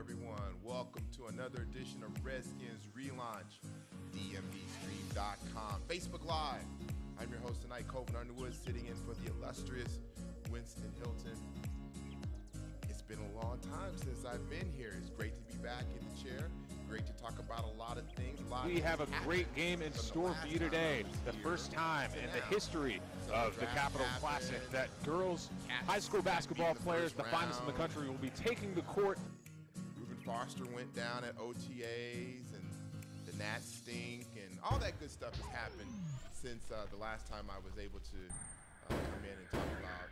everyone? Welcome to another edition of Redskins Relaunch, DMVSTREAM.COM, Facebook Live. I'm your host tonight, Colvin Underwood, sitting in for the illustrious Winston Hilton. It's been a long time since I've been here. It's great to be back in the chair. Great to talk about a lot of things. We have a great game in store for you today. The first time in the history of the Capital Classic that girls high school basketball players, the finest in the country, will be taking the court. Reuben Foster went down at OTAs, and the Nats stink, and all that good stuff has happened since the last time I was able to come in and talk about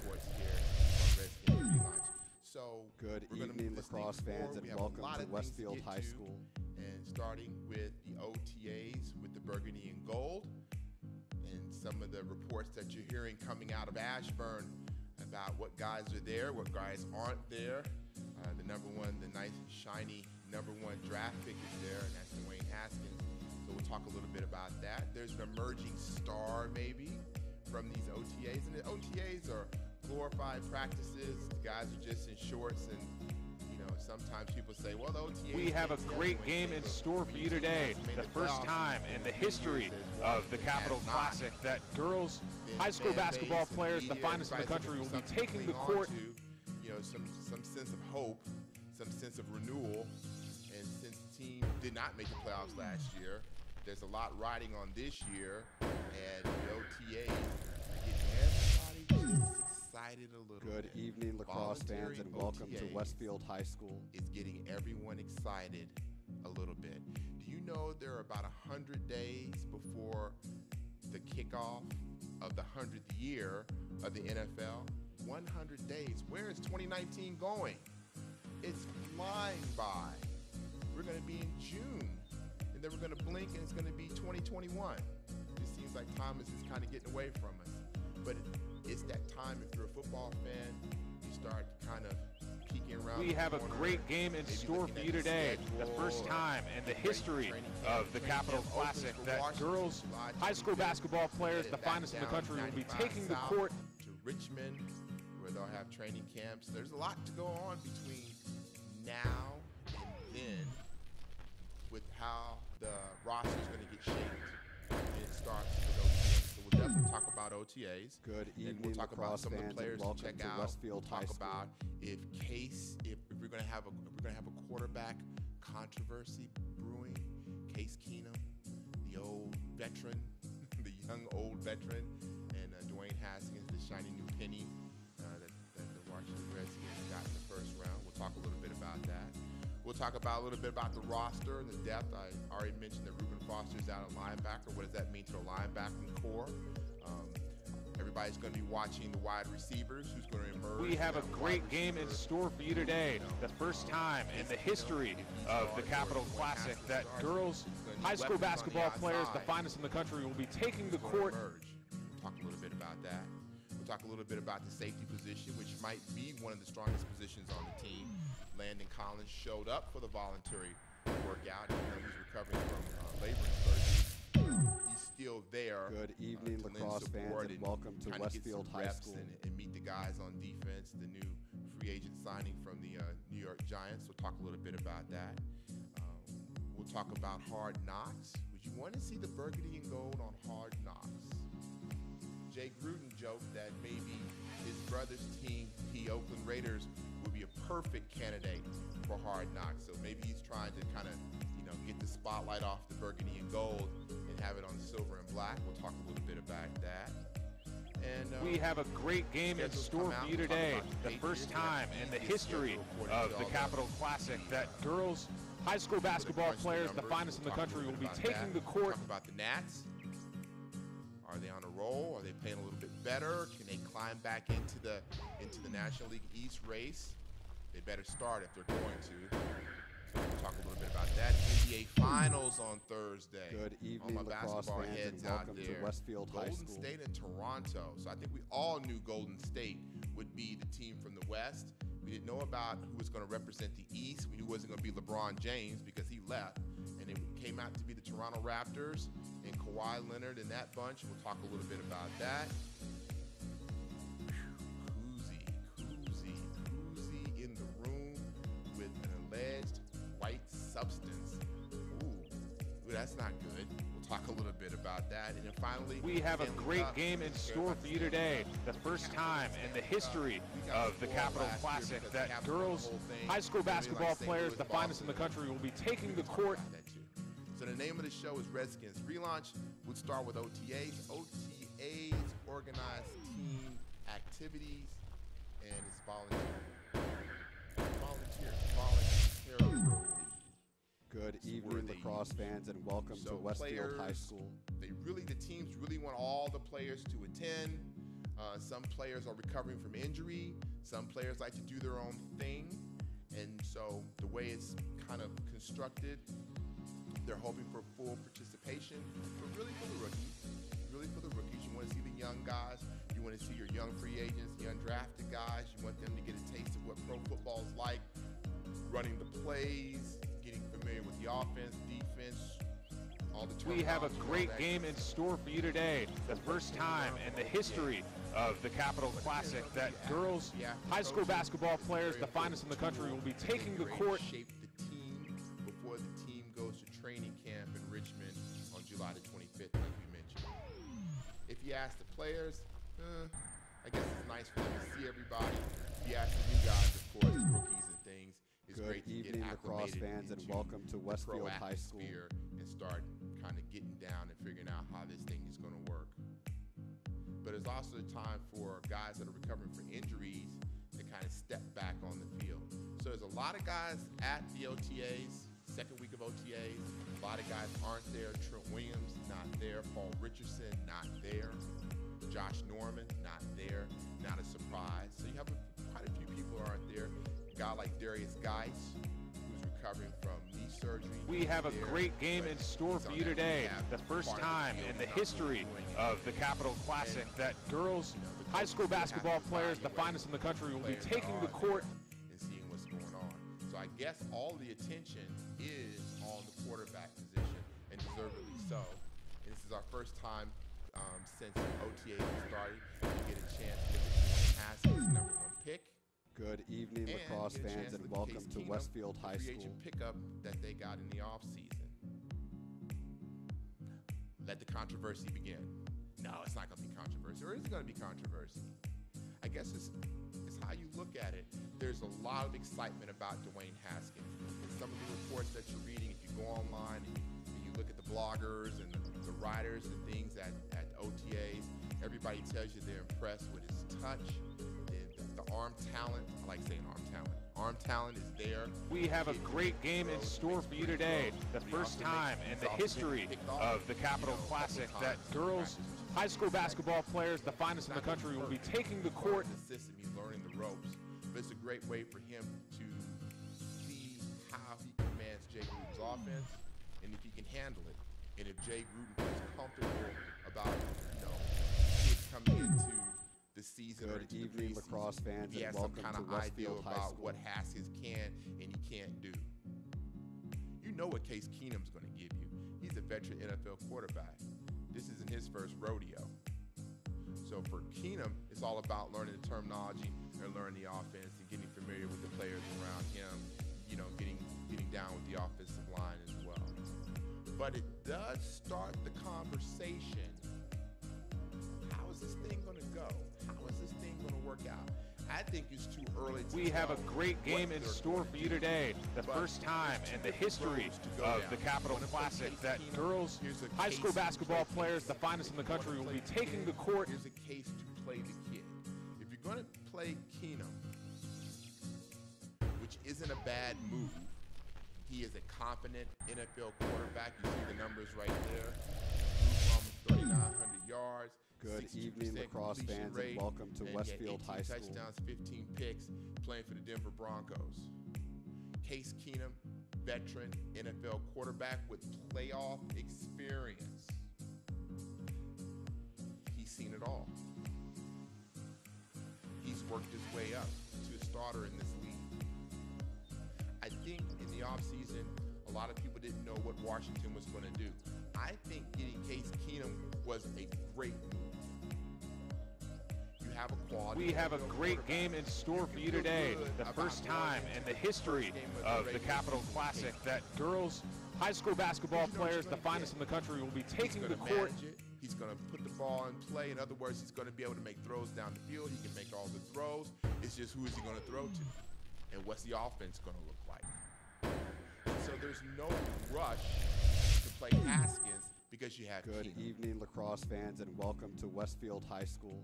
sports here on Redskins Relaunch. So good evening, lacrosse fans, and welcome to Westfield High School. And starting with the OTAs with the burgundy and gold, and some of the reports that you're hearing coming out of Ashburn about what guys are there, what guys aren't there. The the nice shiny #1 draft pick is there, and that's Dwayne Haskins. So we'll talk a little bit about that. There's an emerging star maybe from these OTAs, and the OTAs are glorified practices. The guys are just in shorts, and sometimes people say, well, the OTAs. We have a great game in store for you today. The first time in the history of the Capital Classic that girls high school basketball players, the finest in the country, will be taking the court. Some sense of hope, some sense of renewal, and since the team did not make the playoffs last year, there's a lot riding on this year, and the OTAs are getting everybody excited a little bit. Good evening, lacrosse fans, and welcome to Westfield High School. It's getting everyone excited a little bit. Do you know there are about 100 days before the kickoff of the 100th year of the NFL? 100 days. Where is 2019 going? It's flying by. We're going to be in June, and then we're going to blink, and it's going to be 2021. It seems like time is just kind of getting away from us. But it's that time, if you're a football fan, you start kind of peeking around. We have a great game in store for you today. The first time in the history of the Capital Classic that girls high school basketball players, the finest in the country, will be taking the court to Richmond, where they'll have training camps. There's a lot to go on between now and then with how the roster is going to get shaped. And it starts with OTAs. So we'll definitely talk about OTAs. Good evening, and we'll talk about some of the players to check out. Westfield We'll talk about if we're going to have a quarterback controversy brewing. Case Keenum, the old veteran, the young old veteran, and Dwayne Haskins, the shiny new penny that the Washington Redskins got in the first round. We'll talk a little bit about that. We'll talk about a little bit about the roster and the depth. I already mentioned that Reuben Foster's out at linebacker. What does that mean to the linebacking core? Everybody's going to be watching the wide receivers, who's going to emerge. We have a great game in store for you today. The first time in the history of the Capital Classic that girls high school basketball players, the finest in the country, will be taking the court. We'll talk a little bit about that. We'll talk a little bit about the safety position, which might be one of the strongest positions on the team. Landon Collins showed up for the voluntary workout. He's recovering from labor surgery. He's still there. Good evening, lacrosse fans, and welcome to Westfield High School. And meet the guys on defense, the new free agent signing from the New York Giants. We'll talk a little bit about that. We'll talk about Hard Knocks. Would you want to see the burgundy and gold on Hard Knocks? Jay Gruden joked that maybe his brother's team, the Oakland Raiders, would be a perfect candidate for Hard Knocks. So maybe he's trying to kind of, get the spotlight off the burgundy and gold and have it on silver and black. We'll talk a little bit about that. And we have a great game in store for you today. The first time in the history of the Capital Classic that girls high school basketball players, the finest in the country, will be taking the court. Talk about the Nats. Are they on a roll? Are they playing a little bit better? Can they climb back into the National League East race? They better start if they're going to. So we'll talk a little bit about that. NBA Finals on Thursday. Good evening, all my basketball heads out there. To Westfield High School. Golden State and Toronto. So I think we all knew Golden State would be the team from the West. We didn't know about who was going to represent the East. We knew it wasn't going to be LeBron James because he left. And it came out to be the Toronto Raptors and Kawhi Leonard and that bunch. We'll talk a little bit about that. Koozie in the room with an that's not good. We'll talk a little bit about that. And then finally, we have a great game in store for you today. The first time in the history of the Capital Classic that girls high school basketball players, the finest in the country, will be taking the court. So the name of the show is Redskins Relaunch. We'll start with OTAs. OTAs, organized team activities, and it's voluntarily. Good evening, lacrosse fans, and welcome to Westfield High School. The teams really want all the players to attend. Some players are recovering from injury. Some players like to do their own thing. And so the way it's kind of constructed, they're hoping for full participation, but really for the rookies. You want to see the young guys. You want to see your young free agents, the undrafted guys. You want them to get a taste of what pro football is like, running the plays, getting familiar with the offense, defense, all the terminology. We have a great game in store for you today. The first time in the history of the Capital Classic that girls high school basketball players, the finest in the country, will be taking the court. Shape the team before the team goes to training camp in Richmond on July the 25th, like we mentioned. If you ask the players, I guess it's nice for them to see everybody. If you ask the new guys, of course, the rookies and things, it's great to get acclimated fans, and welcome to Westfield High School and start kind of getting down and figuring out how this thing is going to work. But it's also a time for guys that are recovering from injuries to kind of step back on the field. So there's a lot of guys at the OTAs, second week of OTAs. A lot of guys aren't there. Trent Williams, not there. Paul Richardson, not there. Josh Norman, not there. Not a surprise. So you have quite a few people who aren't there. A guy like Darius Geis, who's recovering from knee surgery. We have a great game in store for you today. The first time in the history of the Capital Classic that girls high school basketball players, the finest in the country, will be taking the court and seeing what's going on. So I guess all the attention is on the quarterback position, and deservedly so. And this is our first time since OTA started to get a chance to look at Haskins' #1 pick. Good evening, lacrosse fans, and welcome to Westfield High School. Free agent pickup that they got in the offseason. Let the controversy begin. No, it's not going to be controversy, or is it going to be controversy? I guess it's how you look at it. There's a lot of excitement about Dwayne Haskins. And some of the reports that you're reading, if you go online and you look at the bloggers and the writers and things at OTAs, everybody tells you they're impressed with his touch, the arm talent. I like saying arm talent. Arm talent is there. We have a great game in store for you today. The first time in the history of the Capital Classic that girls high school basketball players, the finest in the country, will be taking the court. The system, he's learning the ropes, but it's a great way for him to see how he commands Jay Gruden's offense and if he can handle it. And if Jay Gruden feels comfortable about, kids coming into the season or into the preseason, lacrosse fans, he has some kind of idea about what Haskins can and he can't do. You know what Case Keenum's going to give you. He's a veteran NFL quarterback. This isn't his first rodeo. So for Keenum, it's all about learning the terminology and learning the offense and getting familiar with the players around him, getting down with the offensive line as well. But it does start the conversation. How is this thing going to go? How is this thing going to work out? I think it's too early to We have a great game in store for you today. The first time in the history of the Capital Classic that girls high school basketball players, the finest in the country, will be taking the court. Here's a case to play the kid. If you're going to play Keenum, which isn't a bad move, he is a confident NFL quarterback. You see the numbers right there. Almost 3,900 yards. Good evening, lacrosse fans, and welcome to Westfield High School. 18 touchdowns, 15 picks, playing for the Denver Broncos. Case Keenum, veteran NFL quarterback with playoff experience. He's seen it all. He's worked his way up to a starter in this league. I think in the offseason, a lot of people didn't know what Washington was going to do. I think getting Case Keenum was a great move. You have a quality. We have a great game in store for you today. The first time in the history of the Capital Classic that girls high school basketball players, the finest in the country, will be taking the court. He's going to put the ball in play. In other words, he's going to be able to make throws down the field. He can make all the throws. It's just who is he going to throw to? And what's the offense going to look like? So there's no rush to play Haskins because you have Good Keenum. evening, lacrosse fans, and welcome to Westfield High School.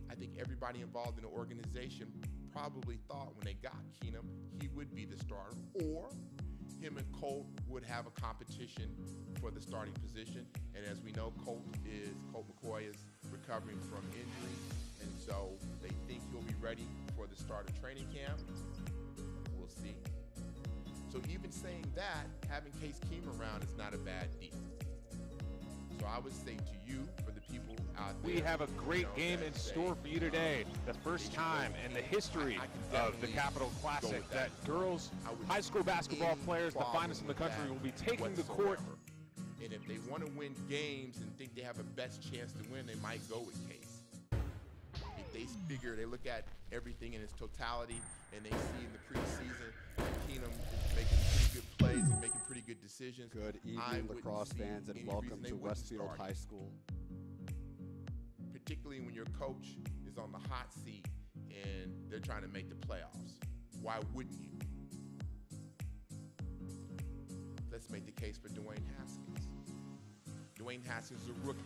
I think everybody involved in the organization probably thought when they got Keenum, he would be the starter, or him and Colt would have a competition for the starting position. And as we know, Colt McCoy is recovering from injury, and so they think he'll be ready for the start of training camp. We'll see. So even saying that, having Case Keenum around is not a bad deal. So I would say to you, for the people out there, we have a great game in store for you today. The first time in the history of the Capital Classic that girls high school basketball players, the finest in the country, will be taking the court. And if they want to win games and think they have a best chance to win, they might go with Case. If they figure, they look at everything in its totality, and they see in the preseason that Keenum is making pretty good plays and making pretty good decisions. Good evening, lacrosse fans, and welcome to Westfield High School. Particularly when your coach is on the hot seat and they're trying to make the playoffs. Why wouldn't you? Let's make the case for Dwayne Haskins. Dwayne Haskins is a rookie.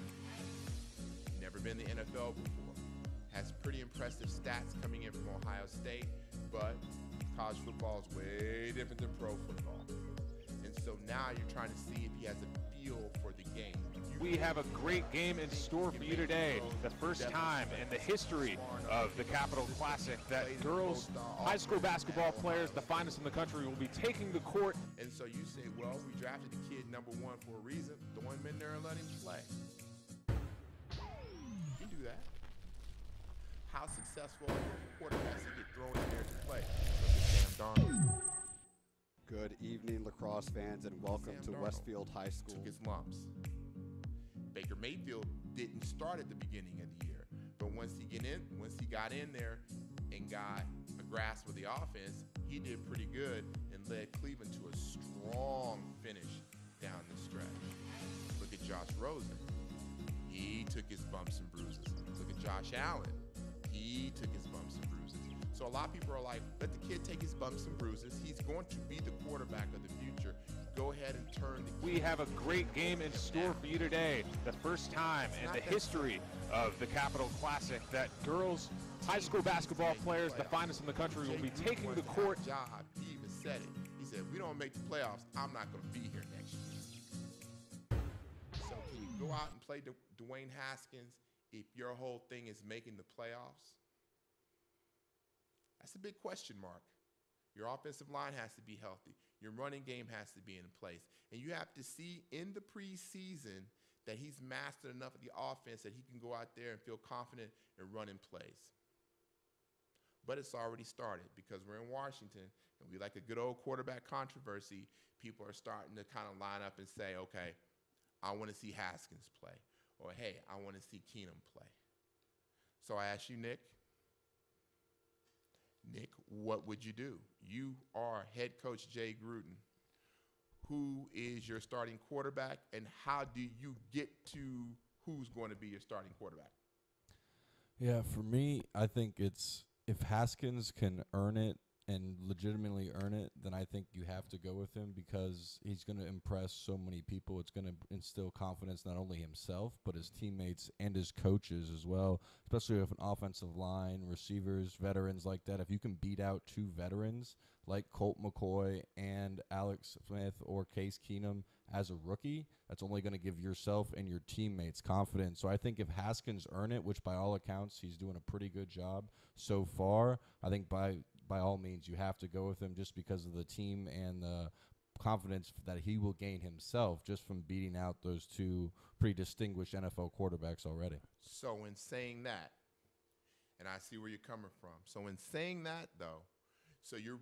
Never been in the NFL before. Has pretty impressive stats coming in from Ohio State, but college football is way different than pro football. And so now you're trying to see if he has a feel for the game. We have a great game in store for you today. The first time in the history of the Capital Classic that girls high school basketball players, the finest in the country, will be taking the court. And so you say, well, we drafted the kid #1 for a reason. Throw him in there and let him play. You can do that. How successful quarterbacks to get thrown in there to play? Look at Sam Darnold. Good evening, lacrosse fans, and welcome to Westfield High School. Took his lumps. Baker Mayfield didn't start at the beginning of the year, but once he got in there and got a grasp of the offense, he did pretty good and led Cleveland to a strong finish down the stretch. Look at Josh Rosen. He took his bumps and bruises. Look at Josh Allen. He took his bumps and bruises. So a lot of people are like, let the kid take his bumps and bruises. He's going to be the quarterback of the future. Go ahead and turn the kid. We have a great game in store for you today. The first time in the history of the Capital Classic that girls high school basketball players, the finest in the country, will be taking the court. He even said it. He said, we don't make the playoffs, I'm not going to be here next year. So can you go out and play Dwayne Haskins if your whole thing is making the playoffs? That's a big question mark. Your offensive line has to be healthy. Your running game has to be in place. And you have to see in the preseason that he's mastered enough of the offense that he can go out there and feel confident in running plays. But it's already started because we're in Washington and we like a good old quarterback controversy. People are starting to kind of line up and say, okay, I want to see Haskins play. Or, hey, I want to see Keenum play. So I ask you, Nick, what would you do? You are head coach Jay Gruden. Who is your starting quarterback, and how do you get to who's going to be your starting quarterback? Yeah, for me, I think it's if Haskins can earn it and legitimately earn it, then I think you have to go with him because he's going to impress so many people. It's going to instill confidence not only himself, but his teammates and his coaches as well, especially with an offensive line, receivers, veterans like that. If you can beat out two veterans like Colt McCoy and Alex Smith or Case Keenum as a rookie, that's only going to give yourself and your teammates confidence. So I think if Haskins earn it, which by all accounts he's doing a pretty good job so far, I think by all means you have to go with him just because of the team and the confidence that he will gain himself just from beating out those two pretty distinguished NFL quarterbacks already. So in saying that, and I see where you're coming from. So in saying that, though, so you're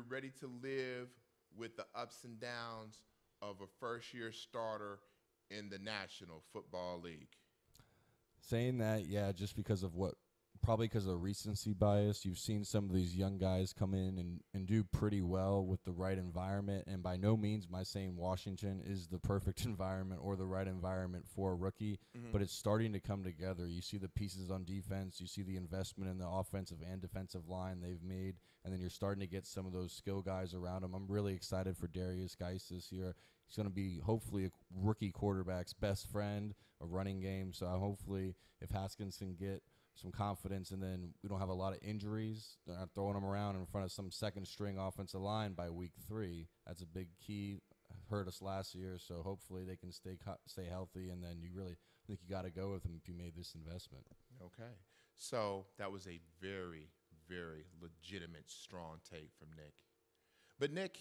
ready to live with the ups and downs of a first-year starter in the National Football League. Saying that, yeah, just because of what probably because of recency bias. You've seen some of these young guys come in and do pretty well with the right environment. And by no means am I saying Washington is the perfect environment or the right environment for a rookie, but it's starting to come together. You see the pieces on defense. You see the investment in the offensive and defensive line they've made. And then you're starting to get some of those skill guys around him. I'm really excited for Darius Geis this year. He's going to be hopefully a rookie quarterback's best friend, a running game. So hopefully if Haskins can get some confidence, and then we don't have a lot of injuries. They're not throwing them around in front of some second-string offensive line by week 3. That's a big key. Hurt us last year, so hopefully they can stay healthy, and then you really think you got to go with them if you made this investment. Okay. So that was a very, very legitimate, strong take from Nick. But, Nick,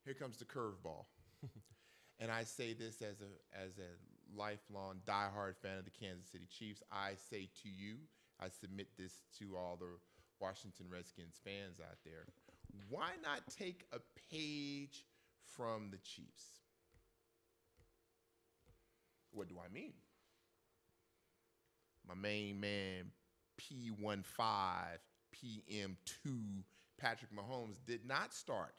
here comes the curveball. And I say this as a lifelong diehard fan of the Kansas City Chiefs. I say to you, I submit this to all the Washington Redskins fans out there, why not take a page from the Chiefs? What do I mean? My main man, P15, PM2, Patrick Mahomes did not start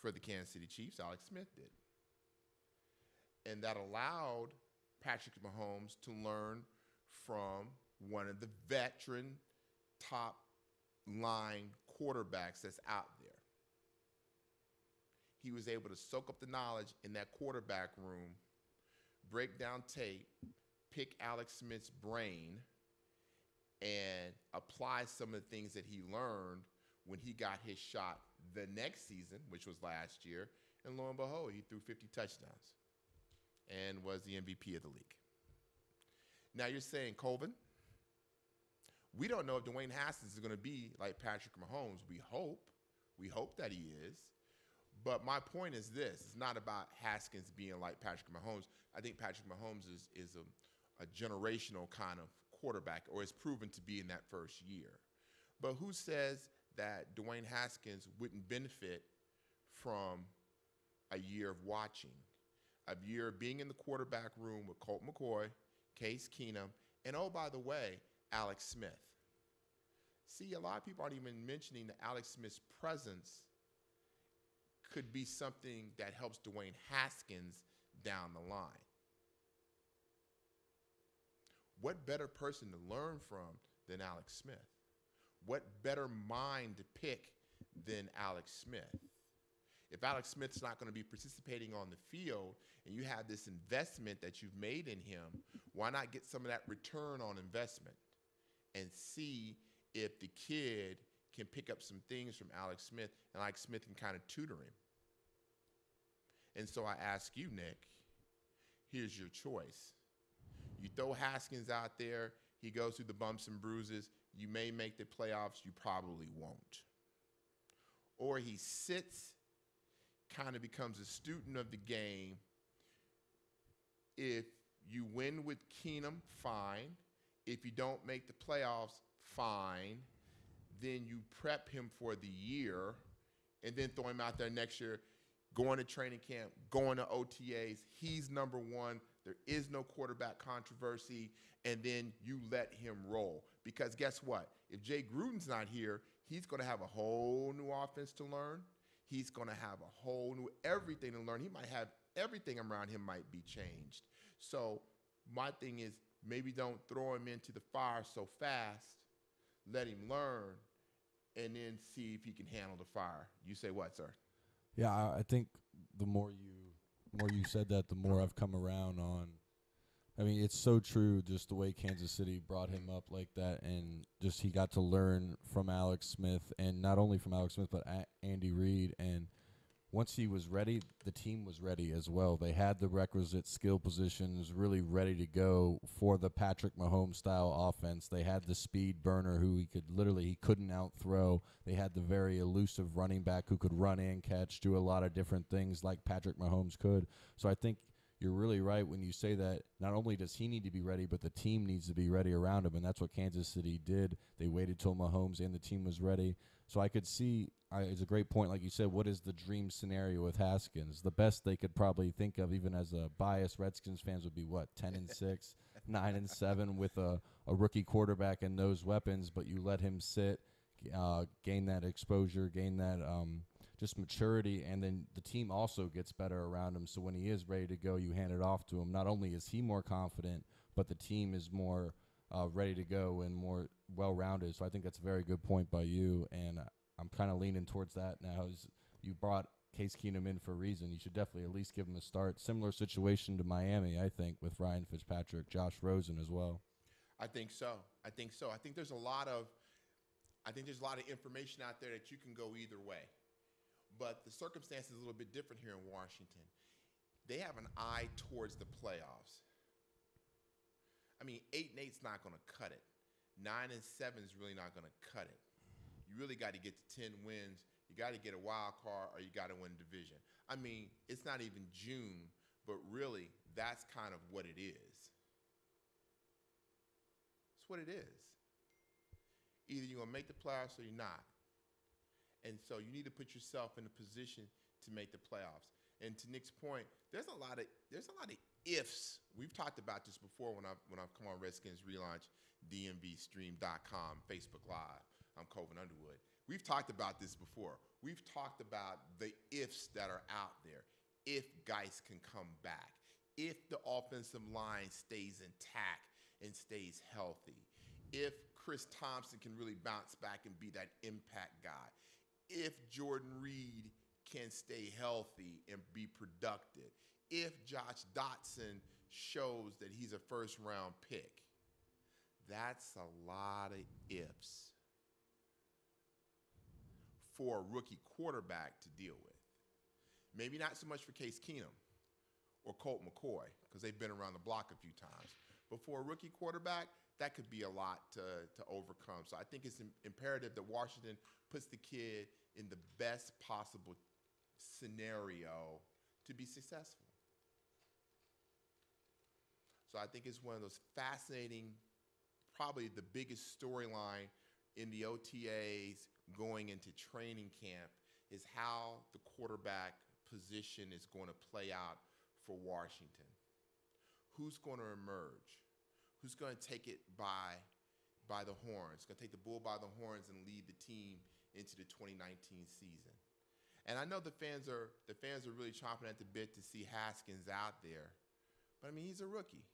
for the Kansas City Chiefs. Alex Smith did. And that allowed Patrick Mahomes to learn from one of the veteran top line quarterbacks that's out there. He was able to soak up the knowledge in that quarterback room, break down tape, pick Alex Smith's brain, and apply some of the things that he learned when he got his shot the next season, which was last year. And lo and behold, he threw 50 touchdowns and was the MVP of the league. Now you're saying, Colvin, we don't know if Dwayne Haskins is going to be like Patrick Mahomes. We hope that he is. But my point is this: it's not about Haskins being like Patrick Mahomes. I think Patrick Mahomes is a generational kind of quarterback, or is proven to be in that first year. But who says that Dwayne Haskins wouldn't benefit from a year of watching, a year of being in the quarterback room with Colt McCoy, Case Keenum, and oh, by the way, Alex Smith? See, a lot of people aren't even mentioning that Alex Smith's presence could be something that helps Dwayne Haskins down the line. What better person to learn from than Alex Smith? What better mind to pick than Alex Smith? If Alex Smith's not going to be participating on the field and you have this investment that you've made in him, why not get some of that return on investment and see if the kid can pick up some things from Alex Smith, and Alex Smith can kind of tutor him? And so I ask you, Nick, here's your choice. You throw Haskins out there, he goes through the bumps and bruises. You may make the playoffs, you probably won't. Or he sits, kind of becomes a student of the game. If you win with Keenum, fine. If you don't make the playoffs, fine. Then you prep him for the year and then throw him out there next year, going to training camp, going to OTAs. He's number one. There is no quarterback controversy. And then you let him roll. Because guess what? If Jay Gruden's not here, he's going to have a whole new offense to learn. He's going to have a whole new everything to learn. He might have everything around him might be changed. So my thing is, maybe don't throw him into the fire so fast. Let him learn, and then see if he can handle the fire. You say what, sir? Yeah, I think the more you said that, the more I've come around on. I mean, it's so true, just the way Kansas City brought him up like that, and just he got to learn from Alex Smith, and not only from Alex Smith, but Andy Reid. And once he was ready, the team was ready as well. They had the requisite skill positions really ready to go for the Patrick Mahomes style offense. They had the speed burner who he couldn't outthrow. They had the very elusive running back who could run and catch, do a lot of different things like Patrick Mahomes could. So I think you're really right when you say that not only does he need to be ready, but the team needs to be ready around him, and that's what Kansas City did. They waited till Mahomes and the team was ready. So I could see, it's a great point, like you said, what is the dream scenario with Haskins? The best they could probably think of, even as a biased Redskins fans, would be what, 10-6? 9-7 with a rookie quarterback and those weapons, but you let him sit, gain that exposure, gain that just maturity, and then the team also gets better around him. So when he is ready to go, you hand it off to him. Not only is he more confident, but the team is more ready to go and more well-rounded. So I think that's a very good point by you, and I'm kind of leaning towards that now. You brought Case Keenum in for a reason. You should definitely at least give him a start. Similar situation to Miami, I think, with Ryan Fitzpatrick, Josh Rosen as well. I think so. I think there's a lot of information out there that you can go either way. But the circumstance is a little bit different here in Washington. They have an eye towards the playoffs. I mean, 8-8's not going to cut it. 9-7 is really not going to cut it. You really got to get to 10 wins. You got to get a wild card, or you got to win division. I mean, it's not even June, but really, that's kind of what it is. It's what it is. Either you're going to make the playoffs or you're not. And so you need to put yourself in a position to make the playoffs. And to Nick's point, there's a lot of ifs. We've talked about this before when I've come on Redskins Relaunch, DMVSTREAM.COM, Facebook Live. I'm Colvin Underwood. We've talked about this before. We've talked about the ifs that are out there. If Geis can come back, if the offensive line stays intact and stays healthy, if Chris Thompson can really bounce back and be that impact guy, if Jordan Reed can stay healthy and be productive, if Josh Dotson shows that he's a first-round pick. That's a lot of ifs for a rookie quarterback to deal with. Maybe not so much for Case Keenum or Colt McCoy, because they've been around the block a few times. But for a rookie quarterback, that could be a lot to overcome. So I think it's imperative that Washington puts the kid in the best possible scenario to be successful. So I think it's one of those fascinating, probably the biggest storyline in the OTAs going into training camp is how the quarterback position is going to play out for Washington. Who's going to emerge? Who's going to take it by the horns? Going to take the bull by the horns and lead the team into the 2019 season. And I know the fans are really chomping at the bit to see Haskins out there. But I mean, he's a rookie.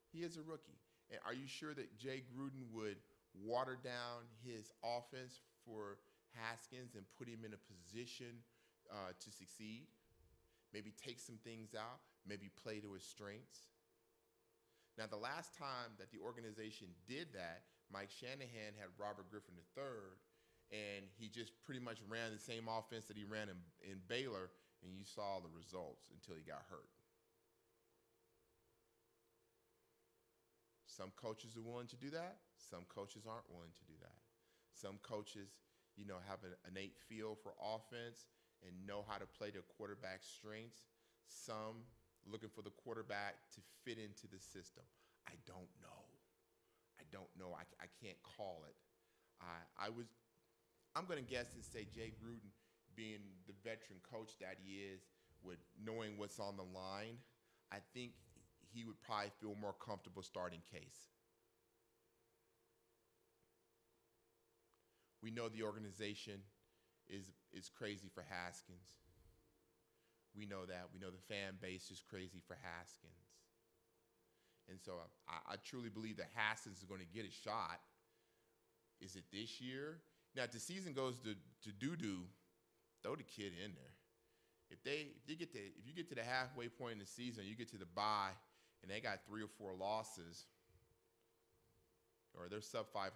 He is a rookie. And are you sure that Jay Gruden would water down his offense for Haskins and put him in a position to succeed? Maybe take some things out, maybe play to his strengths. Now, the last time that the organization did that, Mike Shanahan had Robert Griffin III, and he just pretty much ran the same offense that he ran in Baylor, and you saw the results until he got hurt. Some coaches are willing to do that. Some coaches aren't willing to do that. Some coaches, have an innate feel for offense and know how to play their quarterback's strengths. Some looking for the quarterback to fit into the system. I don't know. I can't call it. I'm going to guess and say Jay Gruden, being the veteran coach that he is, with knowing what's on the line, I think he would probably feel more comfortable starting Case. We know the organization is crazy for Haskins. We know that. We know the fan base is crazy for Haskins. And so I truly believe that Haskins is going to get a shot. Is it this year? Now, if the season goes to doo-doo, throw the kid in there. If you get to the halfway point in the season, you get to the bye, and they got 3 or 4 losses, or they're sub 500,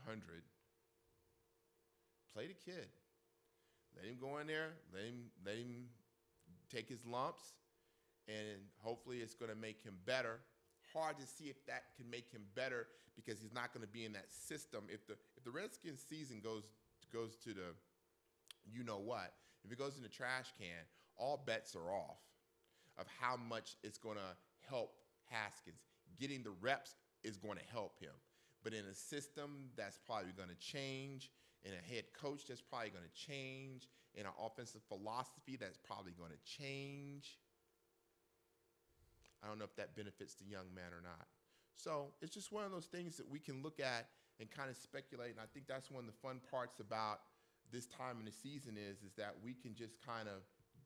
play the kid. Let him go in there. Let him take his lumps, and hopefully it's going to make him better. Hard to see if that can make him better because he's not going to be in that system. If the Redskins season goes to the you-know-what, if it goes in the trash can, all bets are off of how much it's going to help Haskins. Getting the reps is going to help him. But in a system that's probably going to change, in a head coach that's probably going to change, in an offensive philosophy that's probably going to change, I don't know if that benefits the young man or not. So it's just one of those things that we can look at and kind of speculate. And I think that's one of the fun parts about this time in the season is that we can just kind of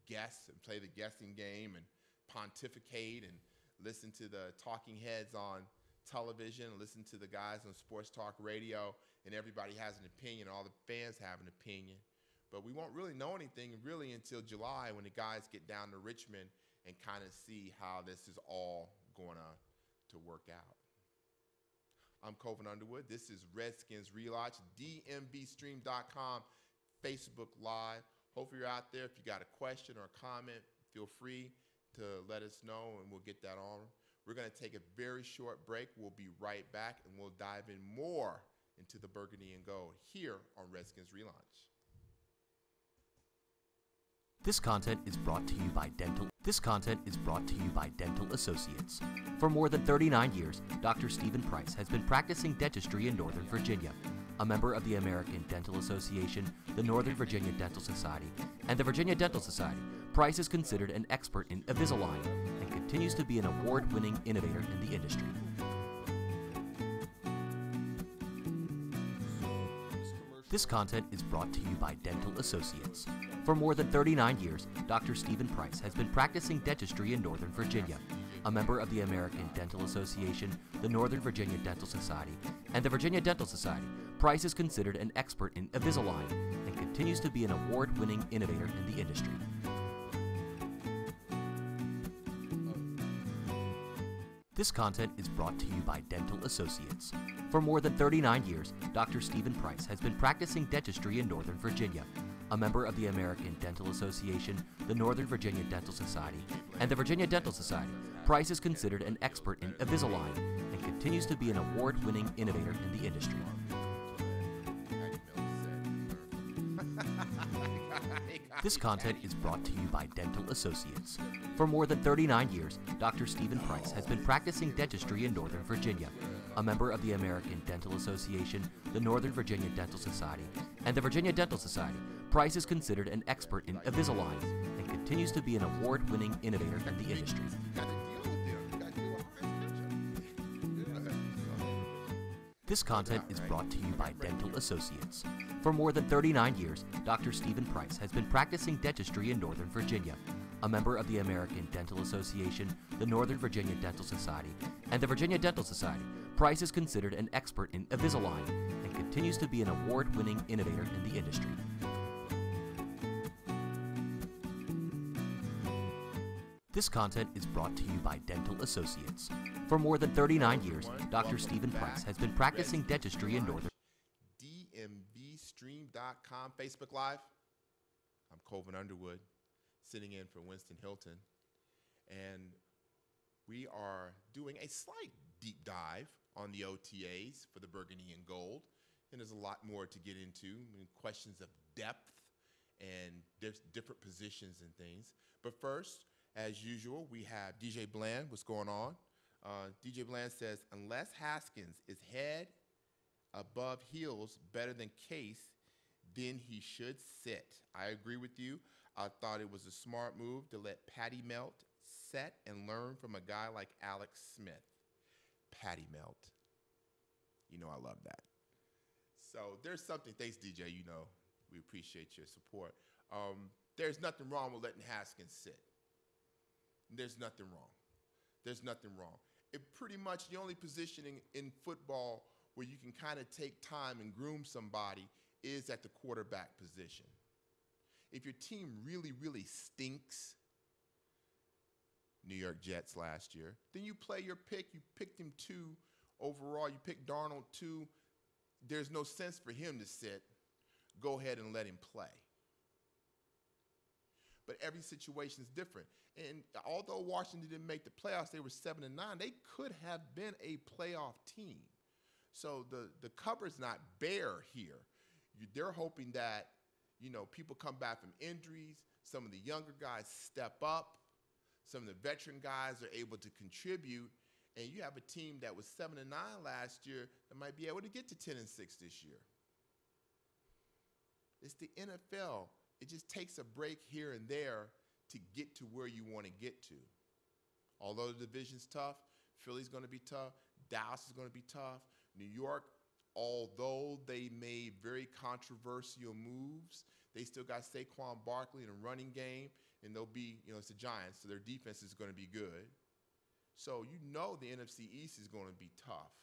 guess and play the guessing game and pontificate and listen to the talking heads on television, listen to the guys on sports talk radio, and everybody has an opinion, all the fans have an opinion. But we won't really know anything really until July when the guys get down to Richmond and kind of see how this is all going to work out. I'm Colvin Underwood. This is Redskins Relaunch, DMVSTREAM.COM, Facebook Live. Hopefully you're out there. If you got a question or a comment, feel free to let us know and we'll get that on. We're going to take a very short break. We'll be right back and we'll dive in more into the burgundy and gold here on Redskins Relaunch. This content is brought to you by Dental Associates. For more than 39 years, Dr. Stephen Price has been practicing dentistry in Northern Virginia. A member of the American Dental Association, the Northern Virginia Dental Society, and the Virginia Dental Society, Price is considered an expert in Invisalign and continues to be an award-winning innovator in the industry. This content is brought to you by Dental Associates. For more than 39 years, Dr. Stephen Price has been practicing dentistry in Northern Virginia. A member of the American Dental Association, the Northern Virginia Dental Society, and the Virginia Dental Society, Price is considered an expert in Invisalign and continues to be an award-winning innovator in the industry. This content is brought to you by Dental Associates. For more than 39 years, Dr. Stephen Price has been practicing dentistry in Northern Virginia. A member of the American Dental Association, the Northern Virginia Dental Society, and the Virginia Dental Society, Price is considered an expert in Invisalign and continues to be an award-winning innovator in the industry. This content is brought to you by Dental Associates. For more than 39 years, Dr. Stephen Price has been practicing dentistry in Northern Virginia. A member of the American Dental Association, the Northern Virginia Dental Society, and the Virginia Dental Society, Price is considered an expert in Invisalign and continues to be an award-winning innovator in the industry. This content is brought to you by Dental Associates. For more than 39 years, Dr. Stephen Price has been practicing dentistry in Northern Virginia. A member of the American Dental Association, the Northern Virginia Dental Society, and the Virginia Dental Society, Price is considered an expert in Invisalign and continues to be an award-winning innovator in the industry. This content is brought to you by Dental Associates. For more than 39 years, Dr. Stephen Price has been practicing dentistry in Northern DMVSTREAM.COM Facebook Live. I'm Colvin Underwood, sitting in for Winston Hilton. And we are doing a slight deep dive on the OTAs for the burgundy and gold. And there's a lot more to get into, questions of depth and different positions and things. But first, as usual, we have DJ Bland. What's going on? DJ Bland says, unless Haskins is head above heels better than Case, then he should sit. I agree with you. I thought it was a smart move to let Patty Melt set and learn from a guy like Alex Smith. Patty Melt. You know I love that. So there's something, thanks DJ, you know, we appreciate your support. There's nothing wrong with letting Haskins sit. There's nothing wrong. There's nothing wrong. It pretty much the only positioning in football where you can kind of take time and groom somebody is at the quarterback position. If your team really, really stinks, New York Jets last year, then you play your pick. You picked him 2 overall. You picked Darnold 2. There's no sense for him to sit. Go ahead and let him play. But every situation is different. And although Washington didn't make the playoffs, they were 7-9. They could have been a playoff team. So the cupboard's not bare here. They're hoping that, you know, people come back from injuries. Some of the younger guys step up. Some of the veteran guys are able to contribute. And you have a team that was 7-9 last year that might be able to get to 10-6 this year. It's the NFL. It just takes a break here and there to get to where you want to get to. Although the division's tough, Philly's going to be tough, Dallas is going to be tough. New York, although they made very controversial moves, they still got Saquon Barkley in a running game, and they'll be, it's the Giants, so their defense is going to be good. So the NFC East is going to be tough.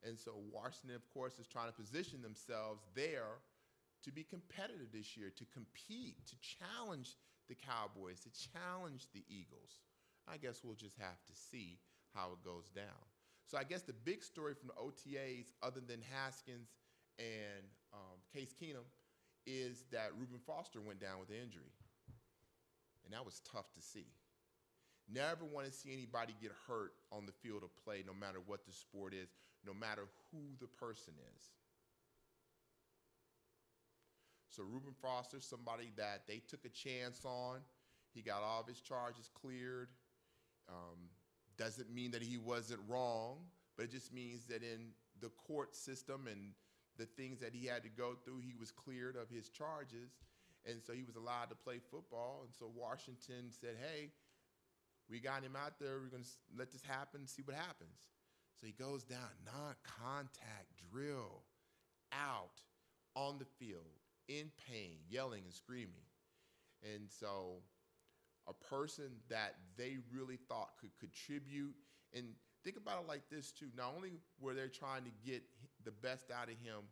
And so Washington, of course, is trying to position themselves there to be competitive this year, to compete, to challenge the Cowboys, to challenge the Eagles. I guess we'll just have to see how it goes down. So I guess the big story from the OTAs, other than Haskins and Case Keenum, is that Reuben Foster went down with an injury. And that was tough to see. Never want to see anybody get hurt on the field of play, no matter what the sport is, no matter who the person is. So Reuben Foster, somebody that they took a chance on. He got all of his charges cleared. Doesn't mean that he wasn't wrong, but it just means that in the court system and the things that he had to go through, he was cleared of his charges, and so he was allowed to play football. And so Washington said, hey, we got him out there. We're going to let this happen, see what happens. So he goes down, non-contact drill, out on the field, in pain, yelling and screaming. And so a person that they really thought could contribute, and think about it like this too, not only were they trying to get the best out of him,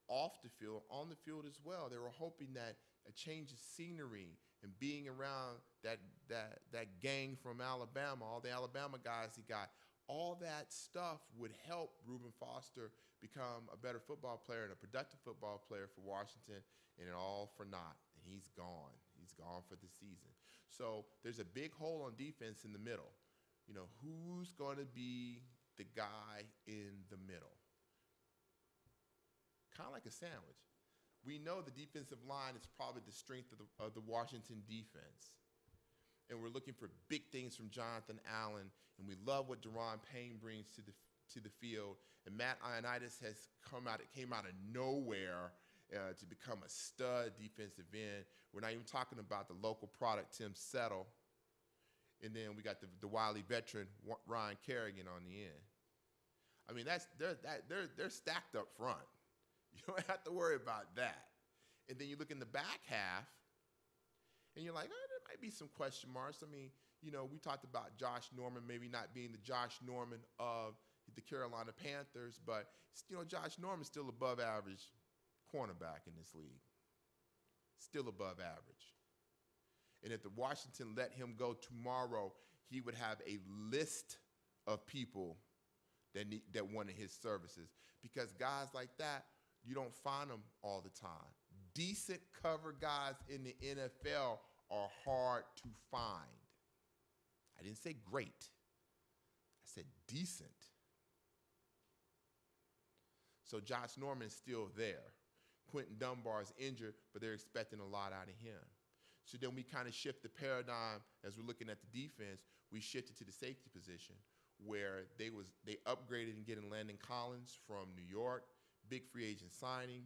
off the field, on the field as well. They were hoping that a change of scenery and being around that gang from Alabama, all the Alabama guys he got, all that stuff would help Reuben Foster become a better football player and a productive football player for Washington, and it all for naught. And he's gone. He's gone for the season. So there's a big hole on defense in the middle. Who's going to be the guy in the middle? Kind of like a sandwich. We know the defensive line is probably the strength of the Washington defense. And we're looking for big things from Jonathan Allen, and we love what Daron Payne brings to the field. And Matt Ioannidis came out of nowhere to become a stud defensive end. We're not even talking about the local product, Tim Settle. And then we got the wily veteran, Ryan Kerrigan, on the end. I mean, they're stacked up front. You don't have to worry about that. And then you look in the back half, and you're like, there might be some question marks. I mean, we talked about Josh Norman maybe not being the Josh Norman of the Carolina Panthers, but, Josh Norman's still above average cornerback in this league. Still above average. And if the Washington let him go tomorrow, he would have a list of people that wanted his services. Because guys like that, you don't find them all the time. Decent cover guys in the NFL are hard to find. I didn't say great. I said decent. So Josh Norman is still there. Quentin Dunbar is injured, but they're expecting a lot out of him. So then we kind of shift the paradigm as we're looking at the defense. We shifted to the safety position where they upgraded in getting Landon Collins from New York, big free agent signing.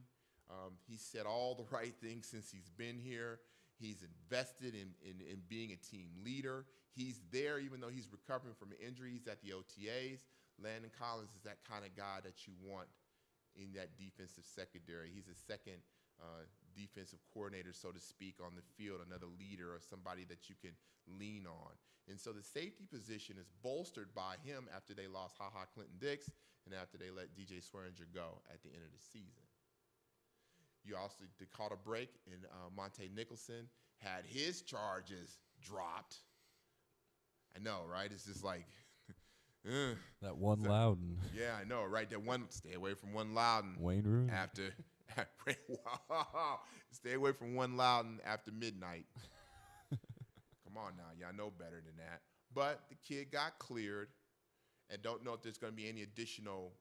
He said all the right things since he's been here. He's invested in being a team leader. He's there even though he's recovering from injuries at the OTAs. Landon Collins is that kind of guy that you want in that defensive secondary. He's a second defensive coordinator, so to speak, on the field, another leader or somebody that you can lean on. And so the safety position is bolstered by him after they lost Clinton-Dix and after they let DJ Swearinger go at the end of the season. You also caught a break, and Monte Nicholson had his charges dropped. I know, right? It's just like that one Loudon. Yeah, I know, right? That one. Stay away from one Loudon. Wayne Rooney. Stay away from one Loudon after midnight. Come on now, y'all know better than that. But the kid got cleared, and don't know if there's going to be any additional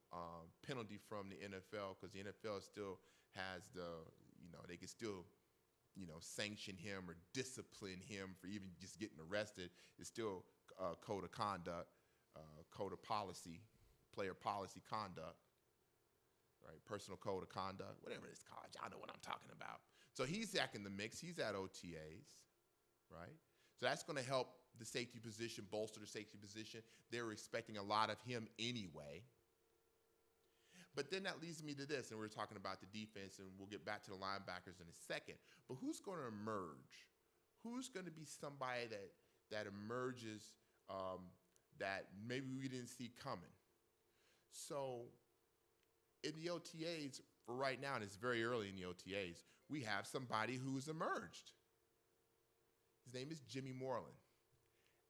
penalty from the NFL, because the NFL still has they can still, sanction him or discipline him for even just getting arrested. It's still code of conduct, code of policy, player policy conduct, right? Personal code of conduct, whatever it's called. Y'all know what I'm talking about. So he's back in the mix. He's at OTAs, right? So that's going to help the safety position, bolster the safety position. They were expecting a lot of him anyway. But then that leads me to this, and we're talking about the defense, and we'll get back to the linebackers in a second. But who's going to emerge? Who's going to be somebody that emerges that maybe we didn't see coming? So in the OTAs, for right now, and it's very early in the OTAs, we have somebody who's emerged. His name is Jimmy Moreland,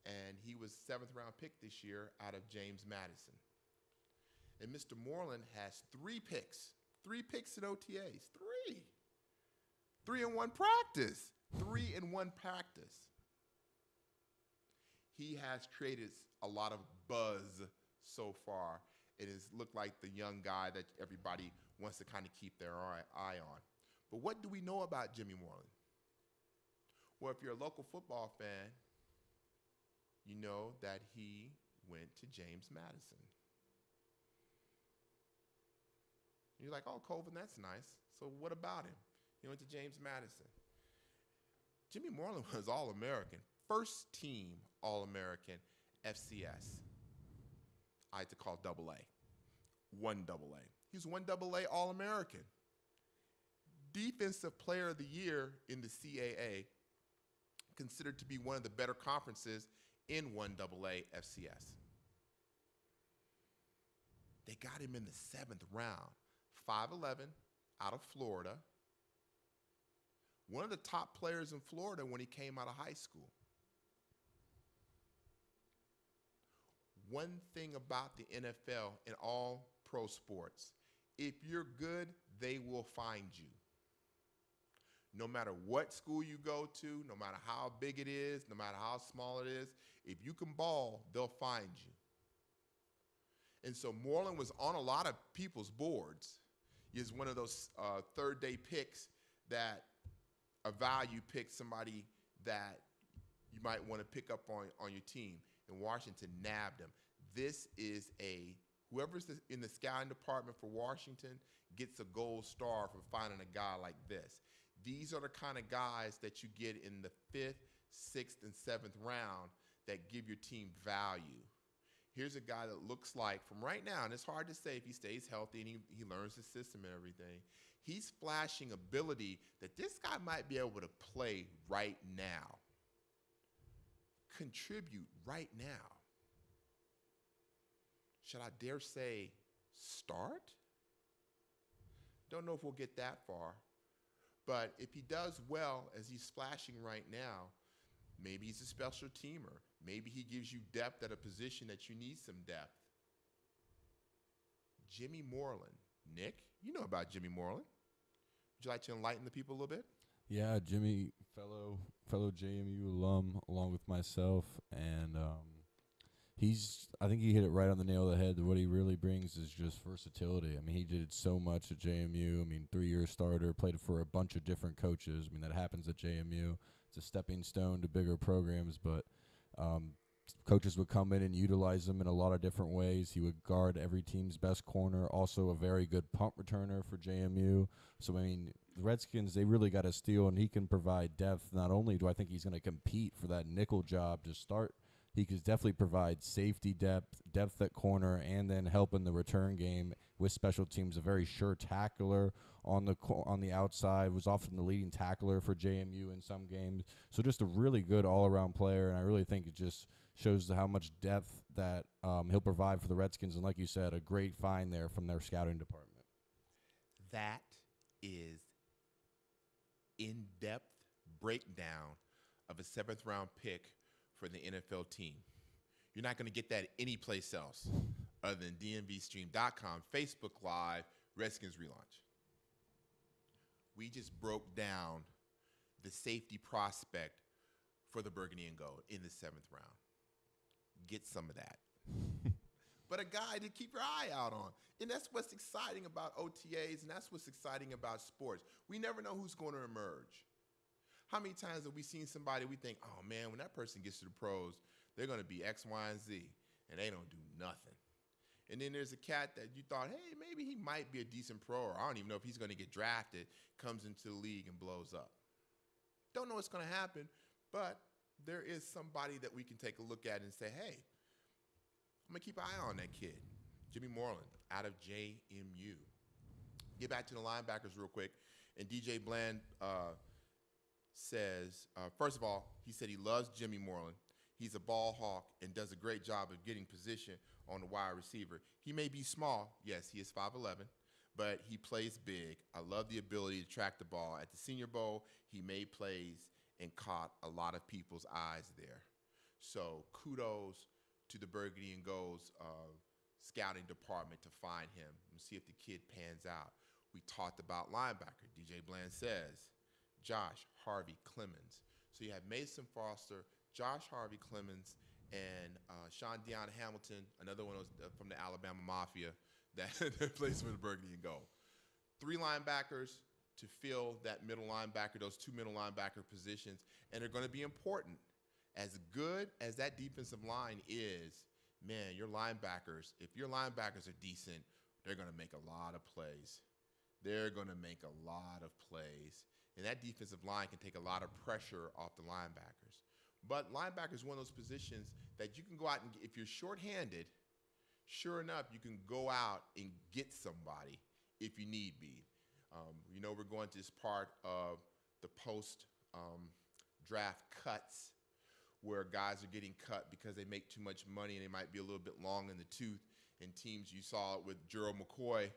and he was 7th-round pick this year out of James Madison. And Mr. Moreland has 3 picks. 3 picks in OTAs. 3. 3 in 1 practice. 3 in 1 practice. He has created a lot of buzz so far. It has looked like the young guy that everybody wants to kind of keep their eye on. But what do we know about Jimmy Moreland? Well, if you're a local football fan, you know that he went to James Madison. You're like, oh, Colvin, that's nice. So what about him? He went to James Madison. Jimmy Moreland was All-American, first team All-American FCS. I like to call AA. 1 AA. He was 1 AA All-American. Defensive Player of the Year in the CAA, considered to be one of the better conferences in 1 AA FCS. They got him in the 7th round. 5'11", out of Florida. One of the top players in Florida when he came out of high school. One thing about the NFL and all pro sports, if you're good, they will find you. No matter what school you go to, no matter how big it is, no matter how small it is, if you can ball, they'll find you. And so Moreland was on a lot of people's boards. He's one of those third-day picks that a value pick, somebody that you might want to pick up on your team. And Washington nabbed him. This is whoever's in the scouting department for Washington gets a gold star for finding a guy like this. These are the kind of guys that you get in the 5th, 6th, and 7th round that give your team value. Here's a guy that looks like, from right now, and it's hard to say if he stays healthy and he learns the system and everything, he's flashing ability that this guy might be able to play right now, contribute right now. Should I dare say start? Don't know if we'll get that far. But if he does well as he's flashing right now, maybe he's a special teamer. Maybe he gives you depth at a position that you need some depth. Jimmy Moreland. Nick, you know about Jimmy Moreland. Would you like to enlighten the people a little bit? Yeah, Jimmy, fellow JMU alum, along with myself, and I think he hit it right on the nail of the head. What he really brings is just versatility. I mean, he did so much at JMU. I mean, 3-year starter, played for a bunch of different coaches. I mean, that happens at JMU. It's a stepping stone to bigger programs, but coaches would come in and utilize him in a lot of different ways. He would guard every team's best corner, also a very good punt returner for JMU. So, I mean, the Redskins, they really got a steal, and he can provide depth. Not only do I think he's going to compete for that nickel job to start, he could definitely provide safety depth at corner, and then help in the return game with special teams. A very sure tackler on the outside, was often the leading tackler for JMU in some games. So just a really good all-around player, and I really think it just shows how much depth that he'll provide for the Redskins. And like you said, a great find there from their scouting department. That is in-depth breakdown of a 7th-round pick for the NFL team. You're not going to get that anyplace else other than DMVSTREAM.COM, Facebook Live, Redskins Relaunch. We just broke down the safety prospect for the Burgundy and Gold in the 7th round. Get some of that. But a guy to keep your eye out on. And that's what's exciting about OTAs, and that's what's exciting about sports. We never know who's going to emerge. How many times have we seen somebody we think, oh, man, when that person gets to the pros, they're going to be X, Y, and Z, and they don't do nothing. And then there's a cat that you thought, hey, maybe he might be a decent pro, or I don't even know if he's going to get drafted, comes into the league and blows up. Don't know what's going to happen, but there is somebody that we can take a look at and say, hey, I'm going to keep an eye on that kid, Jimmy Moreland, out of JMU. Get back to the linebackers real quick. And DJ Bland says, first of all, he said he loves Jimmy Moreland. He's a ball hawk and does a great job of getting position on the wide receiver. He may be small. Yes, he is 5'11", but he plays big. I love the ability to track the ball. At the Senior Bowl, he made plays and caught a lot of people's eyes there. So kudos to the Burgundy and Gold's scouting department to find him and see if the kid pans out. We talked about linebacker. DJ Bland says, Josh Harvey Clemens. So you have Mason Foster, Josh Harvey Clemens, and Sean Deon Hamilton, another one from the Alabama Mafia that plays for the Burgundy and Gold. 3 linebackers to fill that middle linebacker, those 2 middle linebacker positions, and they're going to be important. As good as that defensive line is, man, your linebackers, if your linebackers are decent, they're going to make a lot of plays. They're going to make a lot of plays. And that defensive line can take a lot of pressure off the linebackers. But linebacker is one of those positions that you can go out and, if you're shorthanded, sure enough, you can go out and get somebody if you need be. You know, we're going to this part of the post-draft cuts where guys are getting cut because they make too much money and they might be a little bit long in the tooth. And teams, you saw it with Gerald McCoy,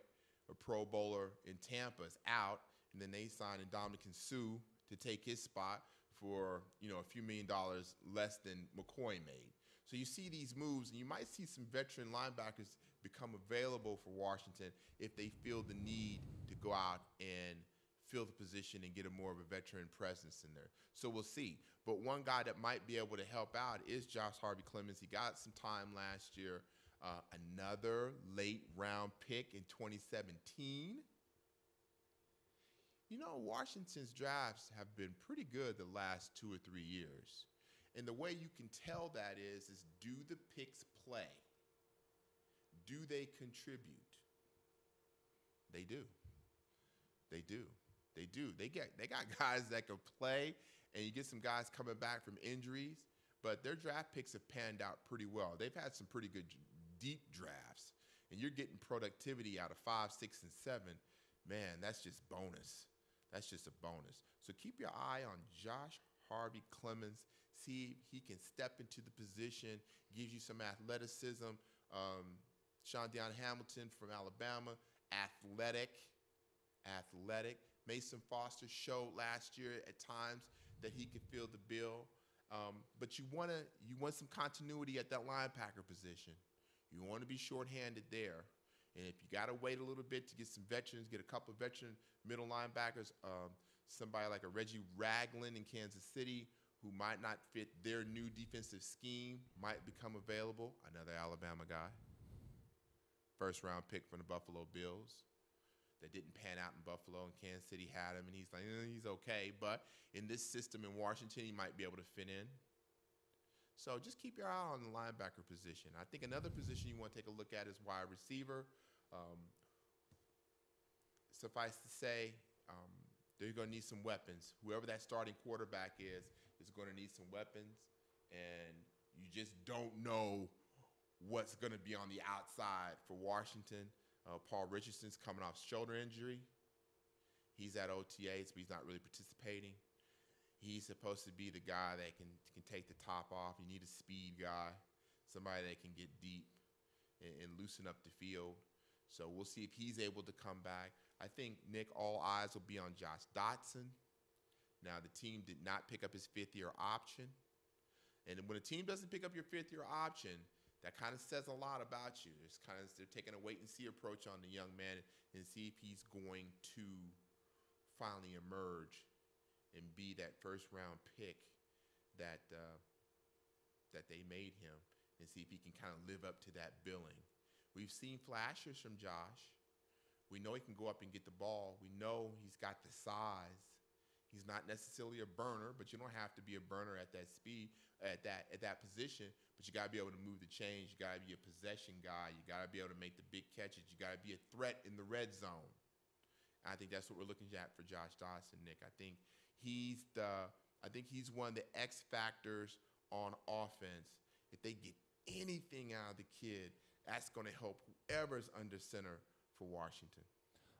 a Pro Bowler in Tampa, is out, and then they signed Ndamukong Suh to take his spot for, you know, a few $1 million less than McCoy made. So you see these moves, and you might see some veteran linebackers become available for Washington if they feel the need to go out and fill the position and get a more of a veteran presence in there. So we'll see. But one guy that might be able to help out is Josh Harvey Clemens. He got some time last year. Another late round pick in 2017. You know, Washington's drafts have been pretty good the last 2 or 3 years. And the way you can tell that is do the picks play? Do they contribute? They do. They do. They do. They got guys that can play, and you get some guys coming back from injuries, but their draft picks have panned out pretty well. They've had some pretty good deep drafts, and you're getting productivity out of 5, 6, and 7. Man, that's just bonus. That's just a bonus. So keep your eye on Josh Harvey Clemens. See if he can step into the position, gives you some athleticism. Sean Deon Hamilton from Alabama, athletic. Mason Foster showed last year at times that he could fill the bill. But you want some continuity at that linebacker position. You want to be shorthanded there. And if you got to wait a little bit to get some veterans, get a couple of veteran middle linebackers, somebody like a Reggie Ragland in Kansas City who might not fit their new defensive scheme might become available. Another Alabama guy. First-round pick from the Buffalo Bills that didn't pan out in Buffalo, and Kansas City had him, and he's like, he's okay. But in this system in Washington, he might be able to fit in. So just keep your eye on the linebacker position. I think another position you want to take a look at is wide receiver. Suffice to say, they're going to need some weapons. Whoever that starting quarterback is going to need some weapons, and you just don't know what's going to be on the outside for Washington. Paul Richardson's coming off shoulder injury. He's at OTAs, but he's not really participating. He's supposed to be the guy that can take the top off. You need a speed guy, somebody that can get deep and loosen up the field. So we'll see if he's able to come back. I think, Nick, all eyes will be on Josh Dotson. Now, the team did not pick up his 5th-year option. And when a team doesn't pick up your 5th-year option, that kind of says a lot about you. They're taking a wait-and-see approach on the young man and see if he's going to finally emerge and be that first-round pick that they made him, and see if he can kind of live up to that billing. We've seen flashes from Josh. We know he can go up and get the ball. We know he's got the size. He's not necessarily a burner, but you don't have to be a burner at that speed, at that position. But you got to be able to move the chains. You got to be a possession guy. You got to be able to make the big catches. You got to be a threat in the red zone. And I think that's what we're looking at for Josh Dotson, Nick. I think he's the I think he's one of the X factors on offense. If they get anything out of the kid, that's going to help whoever's under center for Washington.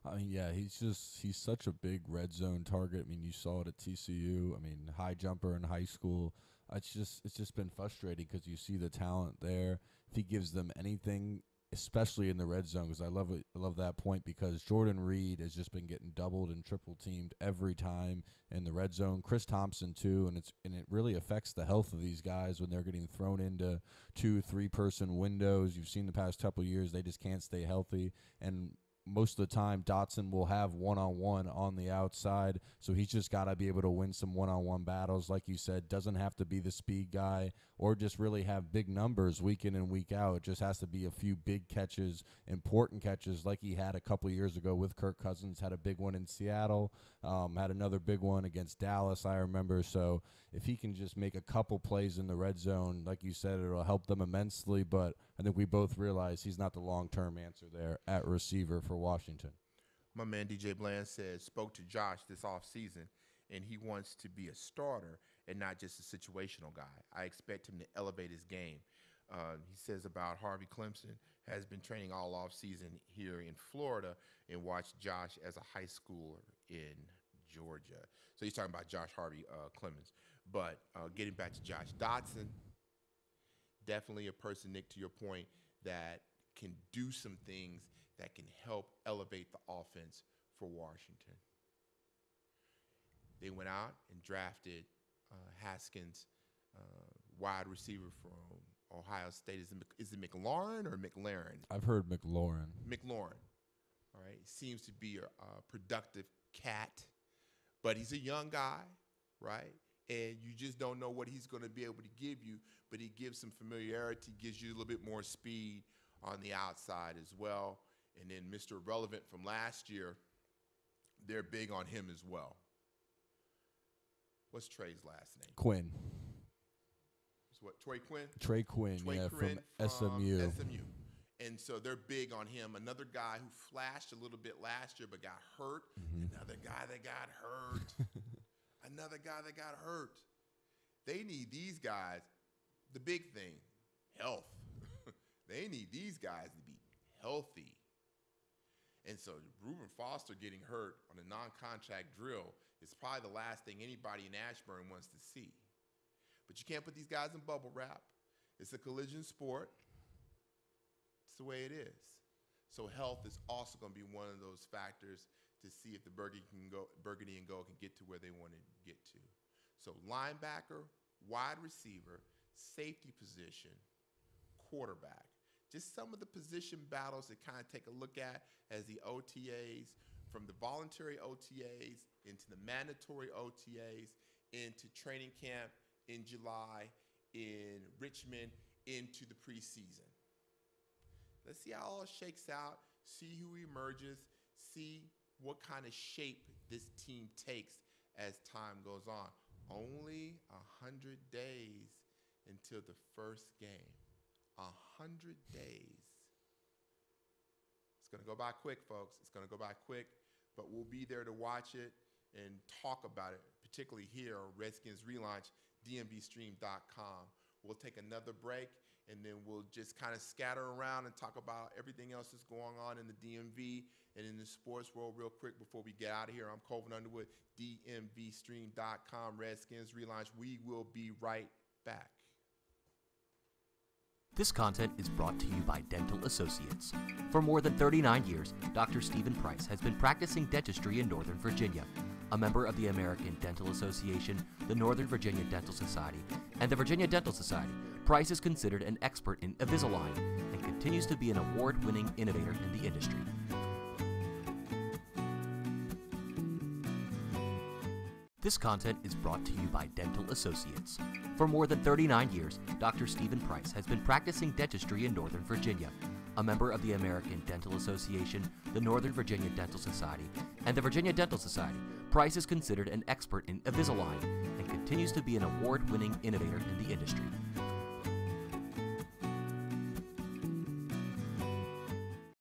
I mean, yeah, he's such a big red zone target. I mean, you saw it at TCU. I mean, high jumper in high school. It's just been frustrating because you see the talent there. If he gives them anything, especially in the red zone, because I love that point, because Jordan Reed has just been getting doubled and triple teamed every time in the red zone. Chris Thompson too, and it really affects the health of these guys when they're getting thrown into 2-3 person windows. You've seen the past couple of years, they just can't stay healthy, and most of the time Dotson will have one-on-one on the outside, so he's just got to be able to win some one-on-one battles. Like you said, doesn't have to be the speed guy or just really have big numbers week in and week out. It just has to be a few big catches, important catches, like he had a couple years ago with Kirk Cousins. Had a big one in Seattle, had another big one against Dallas, I remember. So if he can just make a couple plays in the red zone, like you said, it'll help them immensely. But I think we both realize he's not the long-term answer there at receiver for Washington. My man DJ Bland spoke to Josh this offseason, and he wants to be a starter and not just a situational guy. I expect him to elevate his game. He says about Harvey Clemson has been training all offseason here in Florida and watched Josh as a high schooler in Georgia. So he's talking about Josh Harvey Clemens. But getting back to Josh Dotson, definitely a person, Nick, to your point, that can do some things that can help elevate the offense for Washington. They went out and drafted Haskins, wide receiver from Ohio State. Is it McLaurin or McLaren? I've heard McLaurin. McLaurin. All right. Seems to be a productive cat, but he's a young guy, right? And you just don't know what he's going to be able to give you, but he gives some familiarity, gives you a little bit more speed on the outside as well. And then Mr. Relevant from last year, they're big on him as well. What's Trey's last name? Quinn. It's what, Trey Quinn? Trey Quinn, from SMU. And so they're big on him. Another guy who flashed a little bit last year but got hurt. Another guy that got hurt. Another guy that got hurt. They need these guys, the big thing, health. They need these guys to be healthy. And so Reuben Foster getting hurt on a non-contract drill is probably the last thing anybody in Ashburn wants to see. But you can't put these guys in bubble wrap. It's a collision sport. It's the way it is. So health is also going to be one of those factors to see if the Burgundy and Gold can get to where they want to get to. So linebacker, wide receiver, safety position, quarterback. Just some of the position battles to kind of take a look at as the OTAs, from the voluntary OTAs into the mandatory OTAs, into training camp in July, in Richmond, into the preseason. Let's see how all shakes out, see who emerges, see what kind of shape this team takes as time goes on. Only 100 days until the first game. 100 days. It's going to go by quick, folks. It's going to go by quick, but we'll be there to watch it and talk about it, particularly here on Redskins Relaunch, DMVSTREAM.COM. We'll take another break, and then we'll just kind of scatter around and talk about everything else that's going on in the DMV and in the sports world real quick before we get out of here. I'm Colvin Underwood, DMVSTREAM.COM, Redskins Relaunch. We will be right back. This content is brought to you by Dental Associates. For more than 39 years, Dr. Stephen Price has been practicing dentistry in Northern Virginia. A member of the American Dental Association, the Northern Virginia Dental Society, and the Virginia Dental Society, Price is considered an expert in Invisalign and continues to be an award-winning innovator in the industry. This content is brought to you by Dental Associates. For more than 39 years, Dr. Stephen Price has been practicing dentistry in Northern Virginia. A member of the American Dental Association, the Northern Virginia Dental Society, and the Virginia Dental Society, Price is considered an expert in Invisalign and continues to be an award-winning innovator in the industry.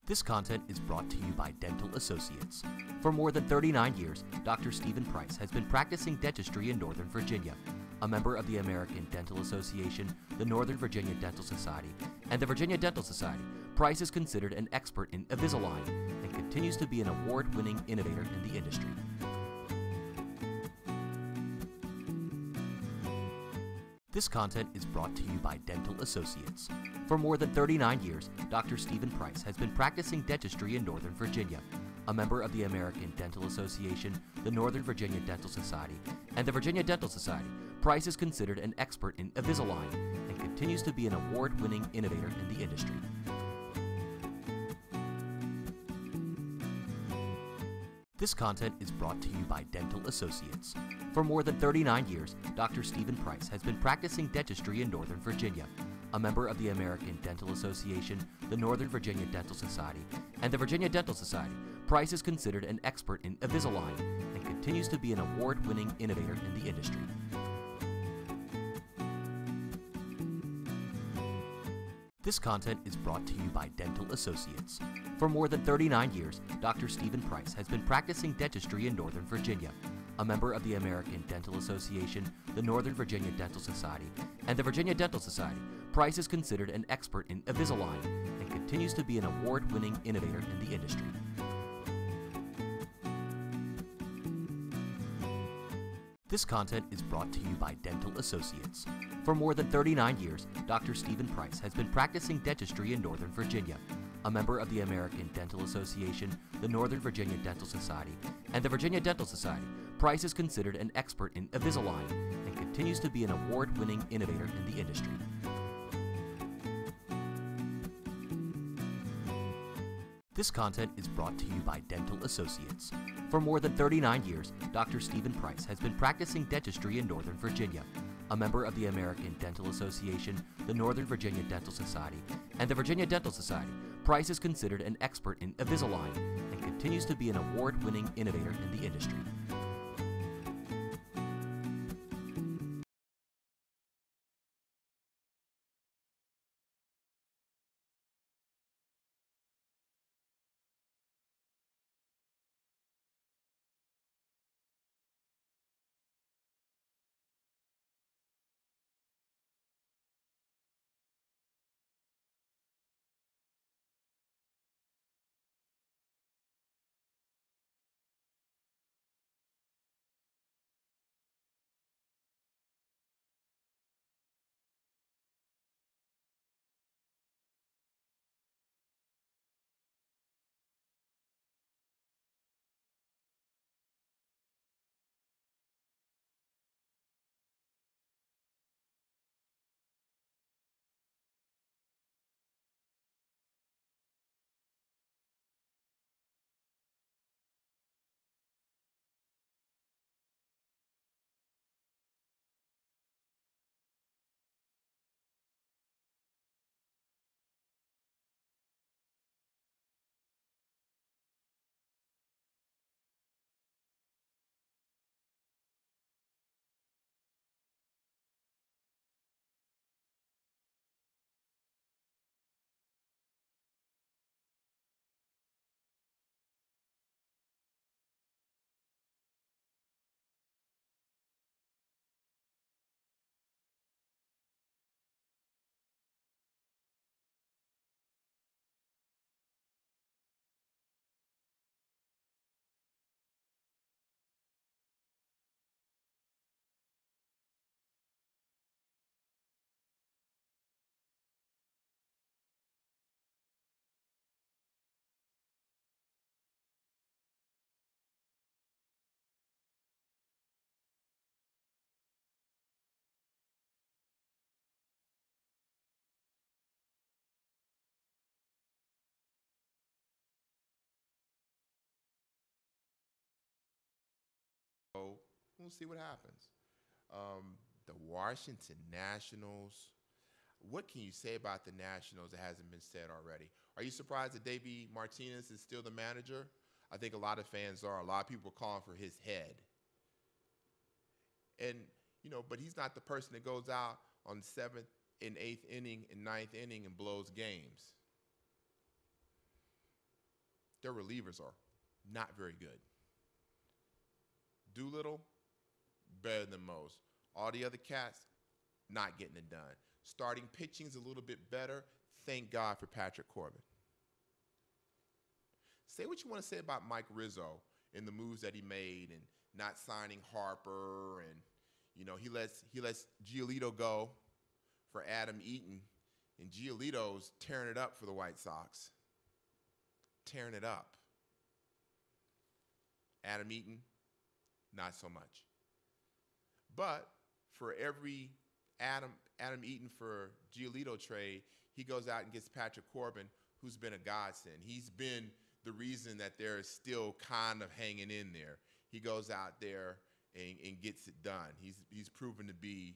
This content is brought to you by Dental Associates. For more than 39 years, Dr. Stephen Price has been practicing dentistry in Northern Virginia. A member of the American Dental Association, the Northern Virginia Dental Society, and the Virginia Dental Society, Price is considered an expert in Invisalign and continues to be an award-winning innovator in the industry. This content is brought to you by Dental Associates. For more than 39 years, Dr. Stephen Price has been practicing dentistry in Northern Virginia. A member of the American Dental Association, the Northern Virginia Dental Society, and the Virginia Dental Society, Price is considered an expert in Invisalign and continues to be an award-winning innovator in the industry. This content is brought to you by Dental Associates. For more than 39 years, Dr. Stephen Price has been practicing dentistry in Northern Virginia. A member of the American Dental Association, the Northern Virginia Dental Society, and the Virginia Dental Society, Price is considered an expert in Invisalign and continues to be an award-winning innovator in the industry. This content is brought to you by Dental Associates. For more than 39 years, Dr. Stephen Price has been practicing dentistry in Northern Virginia. A member of the American Dental Association, the Northern Virginia Dental Society, and the Virginia Dental Society, Price is considered an expert in Invisalign and continues to be an award-winning innovator in the industry. This content is brought to you by Dental Associates. For more than 39 years, Dr. Stephen Price has been practicing dentistry in Northern Virginia. A member of the American Dental Association, the Northern Virginia Dental Society, and the Virginia Dental Society, Price is considered an expert in Invisalign and continues to be an award-winning innovator in the industry. This content is brought to you by Dental Associates. For more than 39 years, Dr. Stephen Price has been practicing dentistry in Northern Virginia. A member of the American Dental Association, the Northern Virginia Dental Society, and the Virginia Dental Society, Price is considered an expert in Invisalign and continues to be an award-winning innovator in the industry. So we'll see what happens. The Washington Nationals. What can you say about the Nationals that hasn't been said already? Are you surprised that Davey Martinez is still the manager? I think a lot of fans are. A lot of people are calling for his head. And, you know, but he's not the person that goes out on 7th and 8th inning and 9th inning and blows games. their relievers are not very good. Doolittle, better than most. All the other cats, not getting it done. Starting pitching's a little bit better. Thank God for Patrick Corbin. Say what you want to say about Mike Rizzo and the moves that he made and not signing Harper, and he lets Giolito go for Adam Eaton, and Giolito's tearing it up for the White Sox. Tearing it up. Adam Eaton, not so much. But for every Adam Eaton for Giolito trade, he goes out and gets Patrick Corbin, who's been a godsend. He's been the reason that they're still kind of hanging in there. He goes out there and gets it done. He's proven to be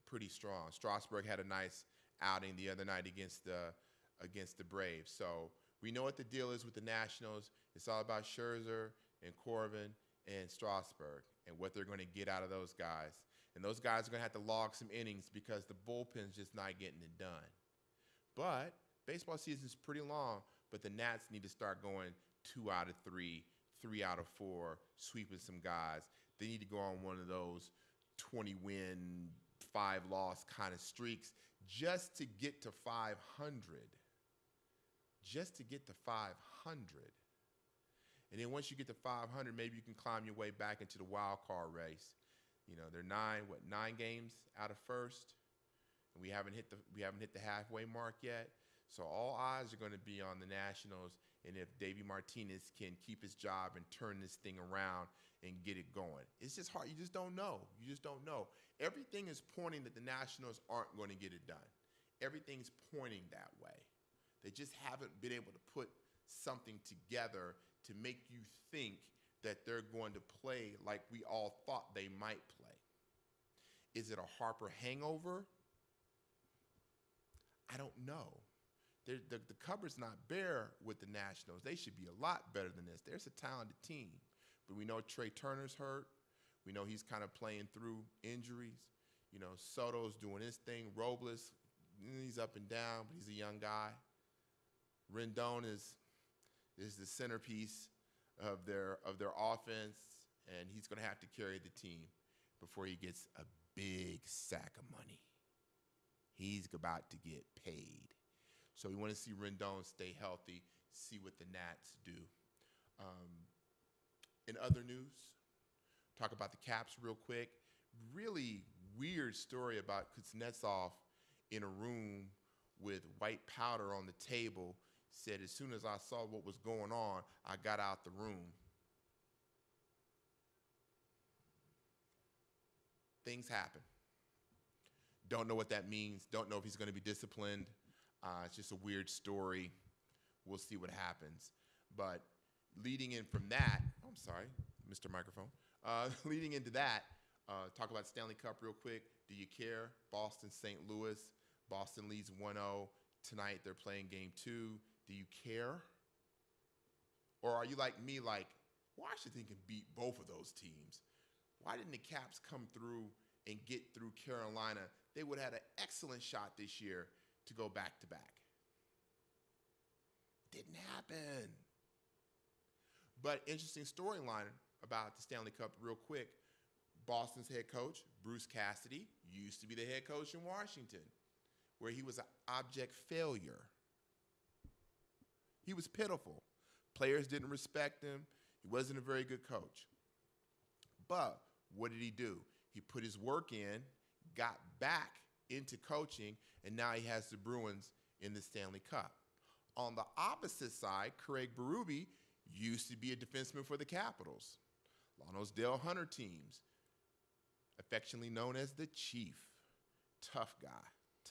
pretty strong. Strasburg had a nice outing the other night against the Braves. So we know what the deal is with the Nationals. It's all about Scherzer and Corbin and Strasburg and what they're going to get out of those guys. And those guys are going to have to log some innings because the bullpen's just not getting it done. But baseball season's pretty long, but the Nats need to start going 2 out of 3, 3 out of 4, sweeping some guys. They need to go on one of those 20-win, 5-loss kind of streaks just to get to 500. Just to get to 500. And then once you get to 500, maybe you can climb your way back into the wild card race. They're 9 games out of first, and we haven't hit the halfway mark yet. So all eyes are going to be on the Nationals, and if Davey Martinez can keep his job and turn this thing around and get it going. It's just hard. You just don't know. You just don't know. Everything is pointing that the Nationals aren't going to get it done. Everything's pointing that way. They just haven't been able to put something together to make you think that they're going to play like we all thought they might play. Is it a Harper hangover? I don't know. The cupboard's not bare with the Nationals. They should be a lot better than this. There's a talented team. But we know Trey Turner's hurt. We know he's kind of playing through injuries. Soto's doing his thing. Robles, he's up and down, but he's a young guy. Rendon is the centerpiece of their offense, and he's going to have to carry the team before he gets a big sack of money. He's about to get paid. So we want to see Rendon stay healthy, see what the Nats do. In other news, talk about the Caps real quick. Really weird story about Kuznetsov in a room with white powder on the table. Said as soon as I saw what was going on, I got out the room. Things happen. Don't know what that means. Don't know if he's going to be disciplined. It's just a weird story. We'll see what happens. But leading in from that, I'm sorry, Mr. Microphone. Leading into that, talk about Stanley Cup real quick. Do you care? Boston, St. Louis. Boston leads 1-0. Tonight they're playing game 2. Do you care? Or are you like me, like, Washington can beat both of those teams? Why didn't the Caps come through and get through Carolina? They would have had an excellent shot this year to go back-to-back. Didn't happen. But interesting storyline about the Stanley Cup real quick. Boston's head coach, Bruce Cassidy, used to be the head coach in Washington, where he was an abject failure. He was pitiful. Players didn't respect him. He wasn't a very good coach. But what did he do? He put his work in, got back into coaching, and now he has the Bruins in the Stanley Cup. On the opposite side, Craig Berube used to be a defenseman for the Capitals. Lano's Dale Hunter teams, affectionately known as the Chief. Tough guy.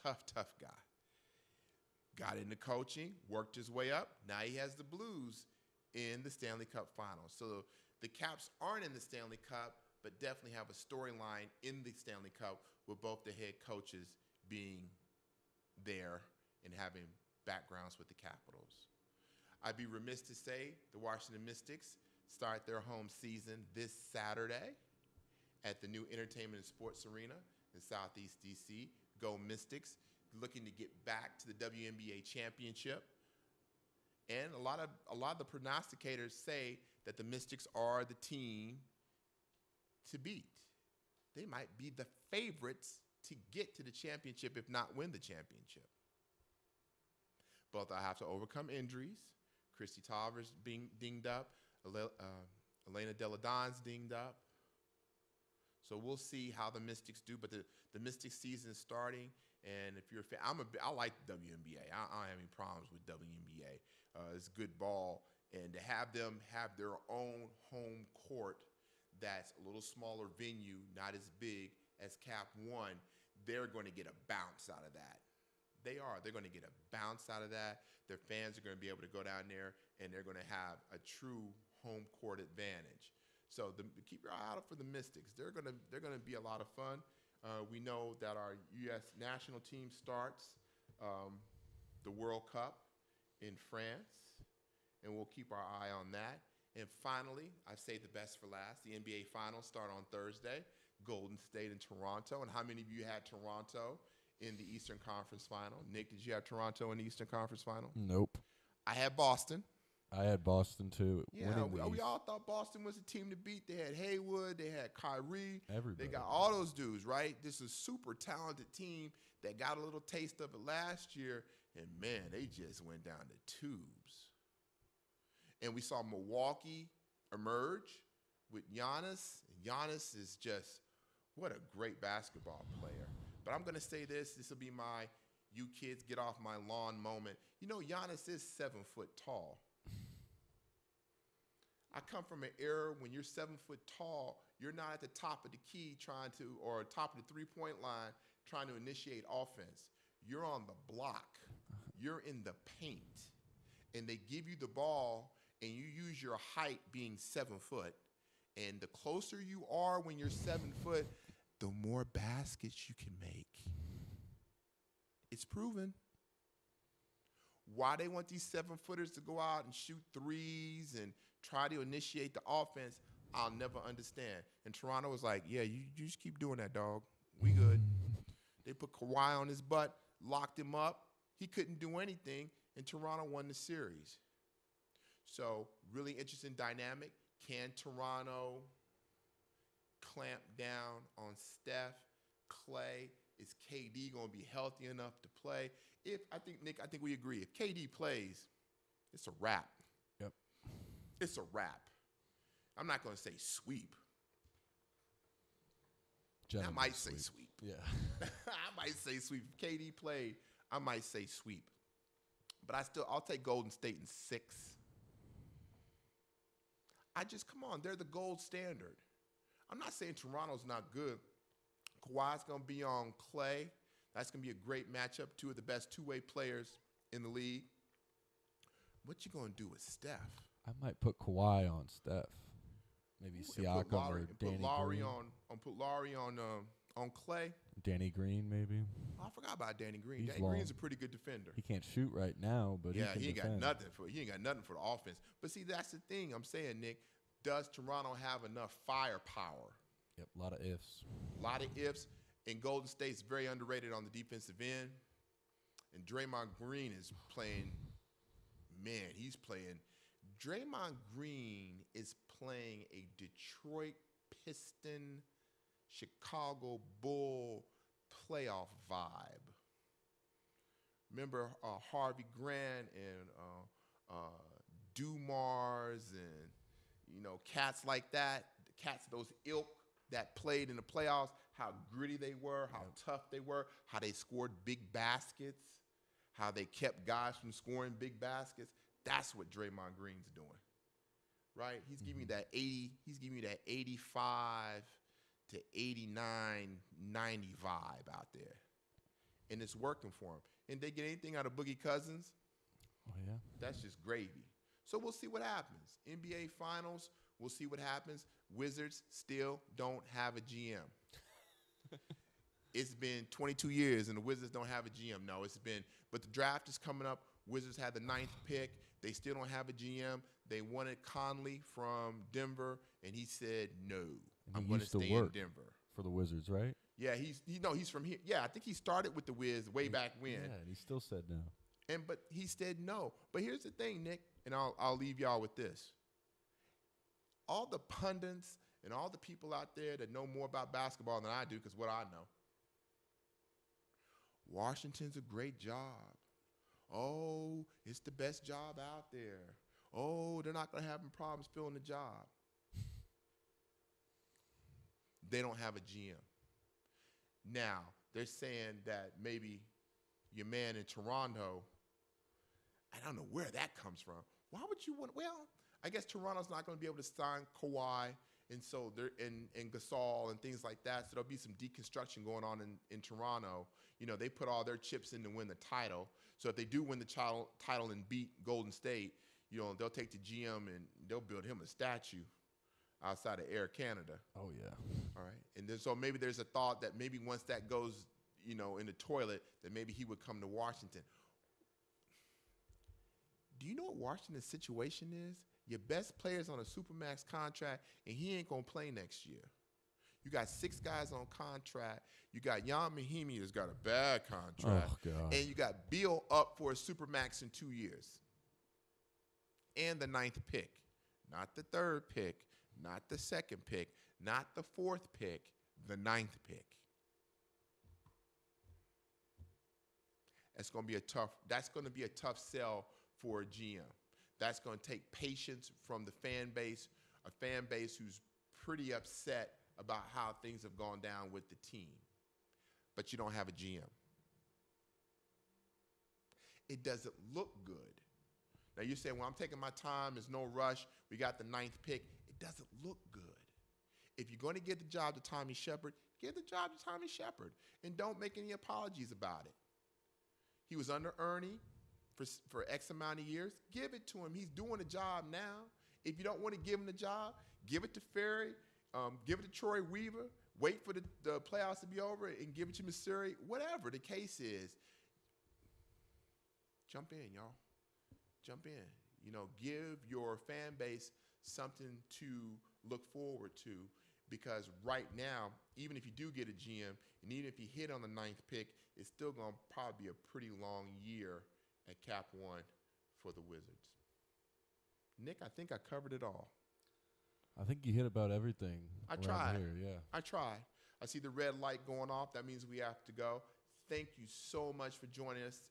Tough guy. Got into coaching, worked his way up. Now he has the Blues in the Stanley Cup Finals. So the Caps aren't in the Stanley Cup, but definitely have a storyline in the Stanley Cup with both the head coaches being there and having backgrounds with the Capitals. I'd be remiss to say the Washington Mystics start their home season this Saturday at the new Entertainment and Sports Arena in Southeast D.C. Go Mystics, looking to get back to the WNBA championship. And a lot of the prognosticators say that the Mystics are the team to beat. They might be the favorites to get to the championship, if not win the championship. But they'll have to overcome injuries. Christy Tavers being dinged up. Elena Deladon's dinged up. So we'll see how the Mystics do. But the Mystics season is starting. And if you're a fan, I like the WNBA. I don't have any problems with WNBA. It's good ball. And to have them have their own home court that's a little smaller venue, not as big as Cap One, they're going to get a bounce out of that. They are. They're going to get a bounce out of that. Their fans are going to be able to go down there, and they're going to have a true home court advantage. So keep your eye out for the Mystics. They're going to be a lot of fun. We know that our U.S. national team starts the World Cup in France, and we'll keep our eye on that. And finally, I say the best for last. The NBA Finals start on Thursday. Golden State and Toronto. And how many of you had Toronto in the Eastern Conference Final? Nick, did you have Toronto in the Eastern Conference Final? Nope. I had Boston. I had Boston too. Yeah, we all thought Boston was the team to beat. They had Haywood, they had Kyrie. Everybody. They got all those dudes, right? This is a super talented team that got a little taste of it last year, and man, they just went down the tubes. And we saw Milwaukee emerge with Giannis. Giannis is just, what a great basketball player. But I'm going to say this will be my you kids get off my lawn moment. You know, Giannis is 7 foot tall. I come from an era when you're 7 foot tall, you're not at the top of the key or top of the three-point line trying to initiate offense. You're on the block. You're in the paint. And they give you the ball, and you use your height being 7 foot. And the closer you are when you're 7 foot, the more baskets you can make. It's proven. Why they want these 7-footers to go out and shoot threes and try to initiate the offense, I'll never understand. And Toronto was like, yeah, you just keep doing that, dog. We good. They put Kawhi on his butt, locked him up. He couldn't do anything, and Toronto won the series. So really interesting dynamic. Can Toronto clamp down on Steph, Clay? Is KD going to be healthy enough to play? Nick, I think we agree. If KD plays, it's a wrap. Yep. It's a wrap. I'm not going to say sweep. I might say sweep. Yeah. I might say sweep. If KD played, I might say sweep. But I'll take Golden State in 6. Come on, they're the gold standard. I'm not saying Toronto's not good. Kawhi's going to be on Clay. That's going to be a great matchup. Two of the best two-way players in the league. What you going to do with Steph? I might put Kawhi on Steph. Maybe Siakam or Danny Green. Put Lowry on Clay. Danny Green, maybe. Oh, I forgot about Danny Green. He's Danny long. Green's a pretty good defender. He can't shoot right now, but he he ain't defend. got nothing for the offense. But see, that's the thing I'm saying, Nick. Does Toronto have enough firepower? Yep, a lot of ifs. A lot of ifs. And Golden State's very underrated on the defensive end. And Draymond Green is playing, Draymond Green is playing a Detroit Piston, Chicago Bull playoff vibe. Remember Harvey Grant and Dumars and, cats like that, cats of those ilk that played in the playoffs, how gritty they were, how tough they were, how they scored big baskets, how they kept guys from scoring big baskets. That's what Draymond Green's doing, right? He's giving you that 80, he's giving you that 85 to 89, 90 vibe out there. And it's working for him. And they get anything out of Boogie Cousins, Oh, yeah. that's just gravy. So we'll see what happens. NBA Finals, we'll see what happens. Wizards still don't have a GM. It's been 22 years, and the Wizards don't have a GM. No, but the draft is coming up. Wizards had the 9th pick. They still don't have a GM. They wanted Conley from Denver, and he said, no, I'm going to stay in Denver. For the Wizards, right? Yeah, he's from here. Yeah, I think he started with the Wiz way back when. Yeah, and he still said no. But he said no. But here's the thing, Nick, and I'll leave y'all with this. All the pundits and all the people out there that know more about basketball than I do, because what I know, Washington's a great job. Oh, it's the best job out there. Oh, they're not going to have problems filling the job. They don't have a GM. Now, they're saying that maybe your man in Toronto, I don't know where that comes from. Why would you want, well, I guess Toronto's not going to be able to sign Kawhi and so they're and Gasol and things like that. So there'll be some deconstruction going on in Toronto. You know, they put all their chips in to win the title. So if they do win the title and beat Golden State, you know, they'll take the GM and they'll build him a statue outside of Air Canada. Oh, yeah. All right. And then so maybe there's a thought that maybe once that goes, you know, in the toilet, that maybe he would come to Washington. Do you know what Washington's situation is? Your best player's on a Supermax contract, and he ain't going to play next year. You got 6 guys on contract. You got Jan Mahimi who's got a bad contract. Oh, God. And you got Beal up for a Supermax in 2 years. And the 9th pick. Not the 3rd pick, not the 2nd pick, not the 4th pick, the 9th pick. That's going to be a tough sell for a GM. That's going to take patience from the fan base, a fan base who's pretty upset about how things have gone down with the team. But you don't have a GM. It doesn't look good. Now you're saying, well, I'm taking my time, there's no rush, we got the 9th pick. It doesn't look good. If you're going to give the job to Tommy Shepard, give the job to Tommy Shepard, and don't make any apologies about it. He was under Ernie for X amount of years. Give it to him. He's doing the job now. If you don't want to give him the job, give it to Ferry, give it to Troy Weaver, wait for the playoffs to be over and give it to Missouri. Whatever the case is, jump in, y'all. Jump in. You know, give your fan base something to look forward to, because right now, even if you do get a GM, and even if you hit on the 9th pick, it's still going to probably be a pretty long year at Cap One for the Wizards. Nick, I think I covered it all. I think you hit about everything. I tried. Here, yeah. I tried. I see the red light going off. That means we have to go. Thank you so much for joining us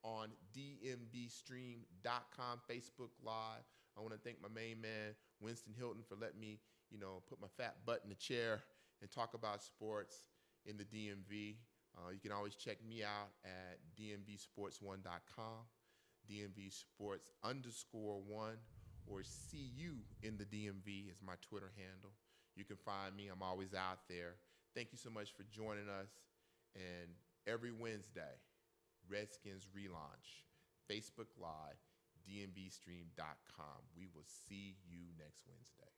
on DMVSTREAM.COM Facebook Live. I want to thank my main man, Winston Hilton, for letting me, you know, put my fat butt in the chair and talk about sports in the DMV. You can always check me out at DMVSports1.com, DMVSports_1, or see you in the DMV is my Twitter handle. You can find me. I'm always out there. Thank you so much for joining us. And every Wednesday, Redskins Relaunch, Facebook Live, DMVStream.com. We will see you next Wednesday.